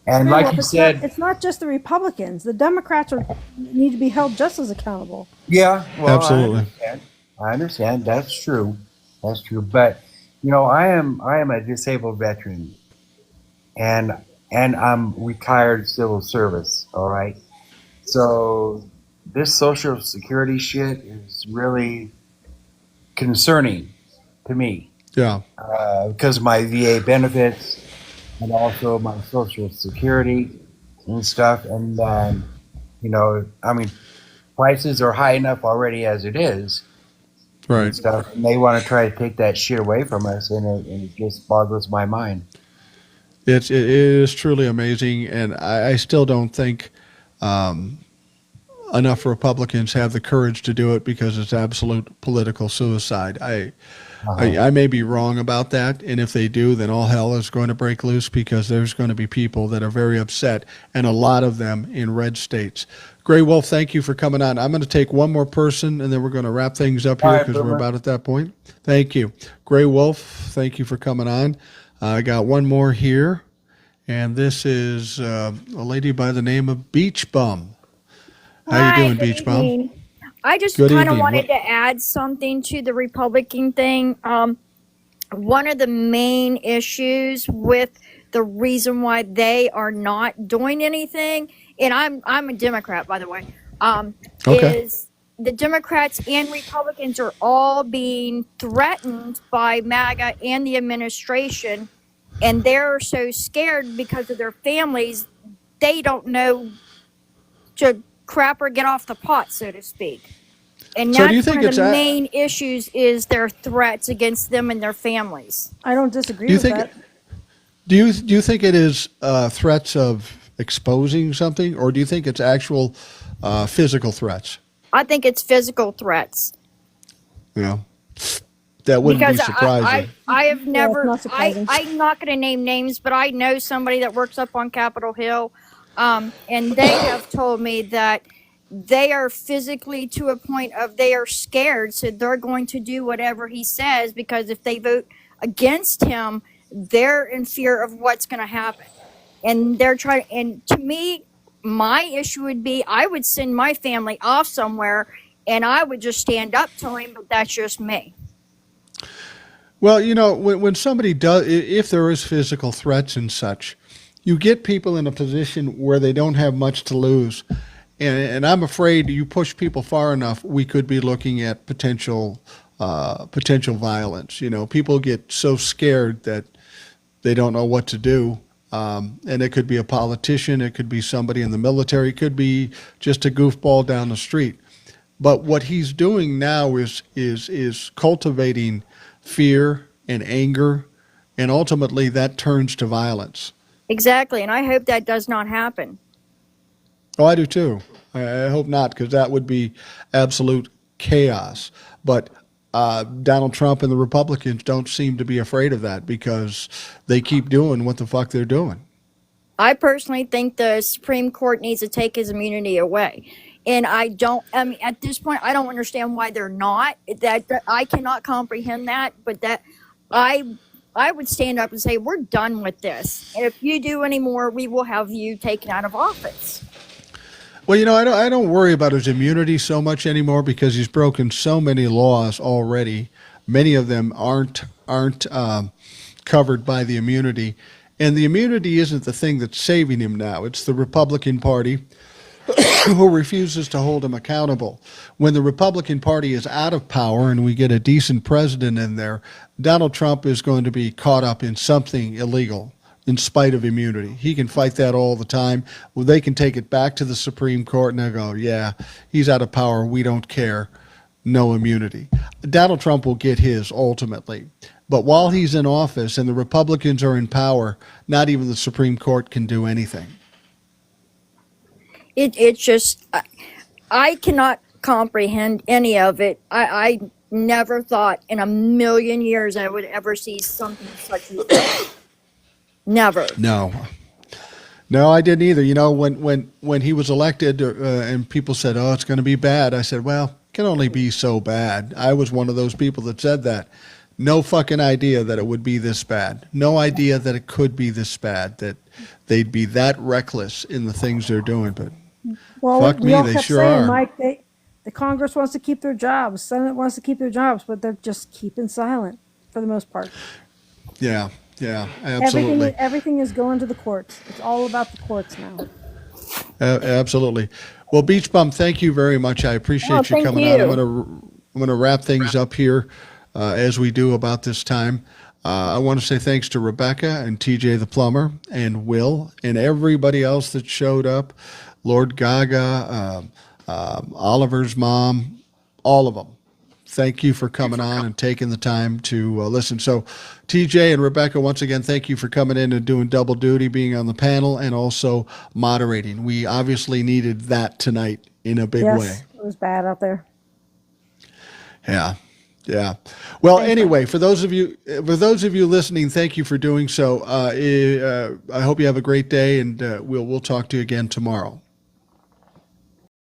Speaker 11: And like you said,
Speaker 3: it's not just the Republicans. The Democrats need to be held just as accountable.
Speaker 11: yeah, well,
Speaker 1: Absolutely.
Speaker 11: I understand. That's true. That's true. But you know, I am a disabled veteran, and I'm retired civil service. All right, so this Social Security shit is really concerning to me.
Speaker 1: Yeah.
Speaker 11: Because of my VA benefits and also my Social Security and stuff. And, you know, I mean, prices are high enough already as it is
Speaker 1: Right.
Speaker 11: and stuff. And they want to try to take that shit away from us, and it just boggles my mind.
Speaker 1: It is truly amazing, and I still don't think enough Republicans have the courage to do it because it's absolute political suicide. I may be wrong about that, and if they do, then all hell is going to break loose because there's going to be people that are very upset, and a lot of them in red states. Gray Wolf, thank you for coming on. I'm going to take one more person, and then we're going to wrap things up here
Speaker 11: All right,
Speaker 1: because we're
Speaker 11: Boomer.
Speaker 1: about at that point. Thank you. Gray Wolf, thank you for coming on. I got one more here, and this is a lady by the name of Beach Bum. How you doing,
Speaker 12: good
Speaker 1: Beach Bum?
Speaker 12: evening. I just
Speaker 1: Good
Speaker 12: kind of
Speaker 1: evening.
Speaker 12: wanted to add something to the Republican thing. One of the main issues with the reason why they are not doing anything, and I'm a Democrat, by the way,
Speaker 1: Okay.
Speaker 12: is the Democrats and Republicans are all being threatened by MAGA and the administration, and they're so scared because of their families, they don't know to crap or get off the pot, so to speak. And
Speaker 1: So do
Speaker 12: that's
Speaker 1: you think
Speaker 12: one of
Speaker 1: it's
Speaker 12: the
Speaker 1: a-
Speaker 12: main issues is their threats against them and their families.
Speaker 3: I don't disagree
Speaker 1: Do you
Speaker 3: with
Speaker 1: think?
Speaker 3: that.
Speaker 1: Do you think it is threats of exposing something, or do you think it's actual physical threats?
Speaker 12: I think it's physical threats.
Speaker 1: You know, that wouldn't
Speaker 12: Because
Speaker 1: be surprising.
Speaker 12: I have never,
Speaker 3: not surprising.
Speaker 12: I'm not going to name names, but I know somebody that works up on Capitol Hill, and they have told me that they are physically to a point of they are scared, so they're going to do whatever he says because if they vote against him, they're in fear of what's going to happen. And they're trying, and to me, my issue would be I would send my family off somewhere and I would just stand up to him, but that's just me.
Speaker 1: Well, you know, when somebody does, if there is physical threats and such, you get people in a position where they don't have much to lose. And I'm afraid you push people far enough, we could be looking at potential violence. You know, people get so scared that they don't know what to do. And it could be a politician, it could be somebody in the military, it could be just a goofball down the street. But what he's doing now is cultivating fear and anger, and ultimately that turns to violence.
Speaker 12: Exactly, and I hope that does not happen.
Speaker 1: Oh, I do too. I hope not, because that would be absolute chaos. But Donald Trump and the Republicans don't seem to be afraid of that because they keep doing what the fuck they're doing.
Speaker 12: I personally think the Supreme Court needs to take his immunity away. And I mean, at this point, I don't understand why they're not. That I cannot comprehend that, but that I would stand up and say, we're done with this. And if you do any more, we will have you taken out of office.
Speaker 1: Well, I don't worry about his immunity so much anymore because he's broken so many laws already. Many of them aren't covered by the immunity, and the immunity isn't the thing that's saving him now. It's the Republican Party who refuses to hold him accountable. When the Republican Party is out of power and we get a decent president in there, Donald Trump is going to be caught up in something illegal in spite of immunity. He can fight that all the time. Well, they can take it back to the Supreme Court and they'll go, yeah, he's out of power. We don't care. No immunity. Donald Trump will get his ultimately. But while he's in office and the Republicans are in power, not even the Supreme Court can do anything.
Speaker 12: It's just I cannot comprehend any of it. I never thought in a million years I would ever see something such as this. Never.
Speaker 1: No, I didn't either. When he was elected and people said, oh, it's going to be bad. I said, well, it can only be so bad. I was one of those people that said that. No fucking idea that it would be this bad. No idea that it could be this bad, that they'd be that reckless in the things they're doing. But
Speaker 3: Well,
Speaker 1: fuck
Speaker 3: we
Speaker 1: me,
Speaker 3: all
Speaker 1: they
Speaker 3: kept
Speaker 1: sure
Speaker 3: saying,
Speaker 1: are.
Speaker 3: Mike, the Congress wants to keep their jobs, Senate wants to keep their jobs, but they're just keeping silent for the most part.
Speaker 1: Yeah, absolutely.
Speaker 3: Everything is going to the courts. It's all about the courts now.
Speaker 1: Absolutely. Well, Beach Bum, thank you very much. I
Speaker 12: Oh,
Speaker 1: appreciate you
Speaker 12: thank
Speaker 1: coming on.
Speaker 12: you.
Speaker 1: I'm gonna wrap things up here as we do about this time. I want to say thanks to Rebecca and TJ the plumber and Will and everybody else that showed up. Lord Gaga, Oliver's mom, all of them. Thank you for coming on and taking the time to listen. So, TJ and Rebecca, once again, thank you for coming in and doing double duty, being on the panel and also moderating. We obviously needed that tonight in a big way.
Speaker 3: Yes, it was bad out there.
Speaker 1: Yeah. Well, anyway, for those of you listening, thank you for doing so. I hope you have a great day, and we'll talk to you again tomorrow.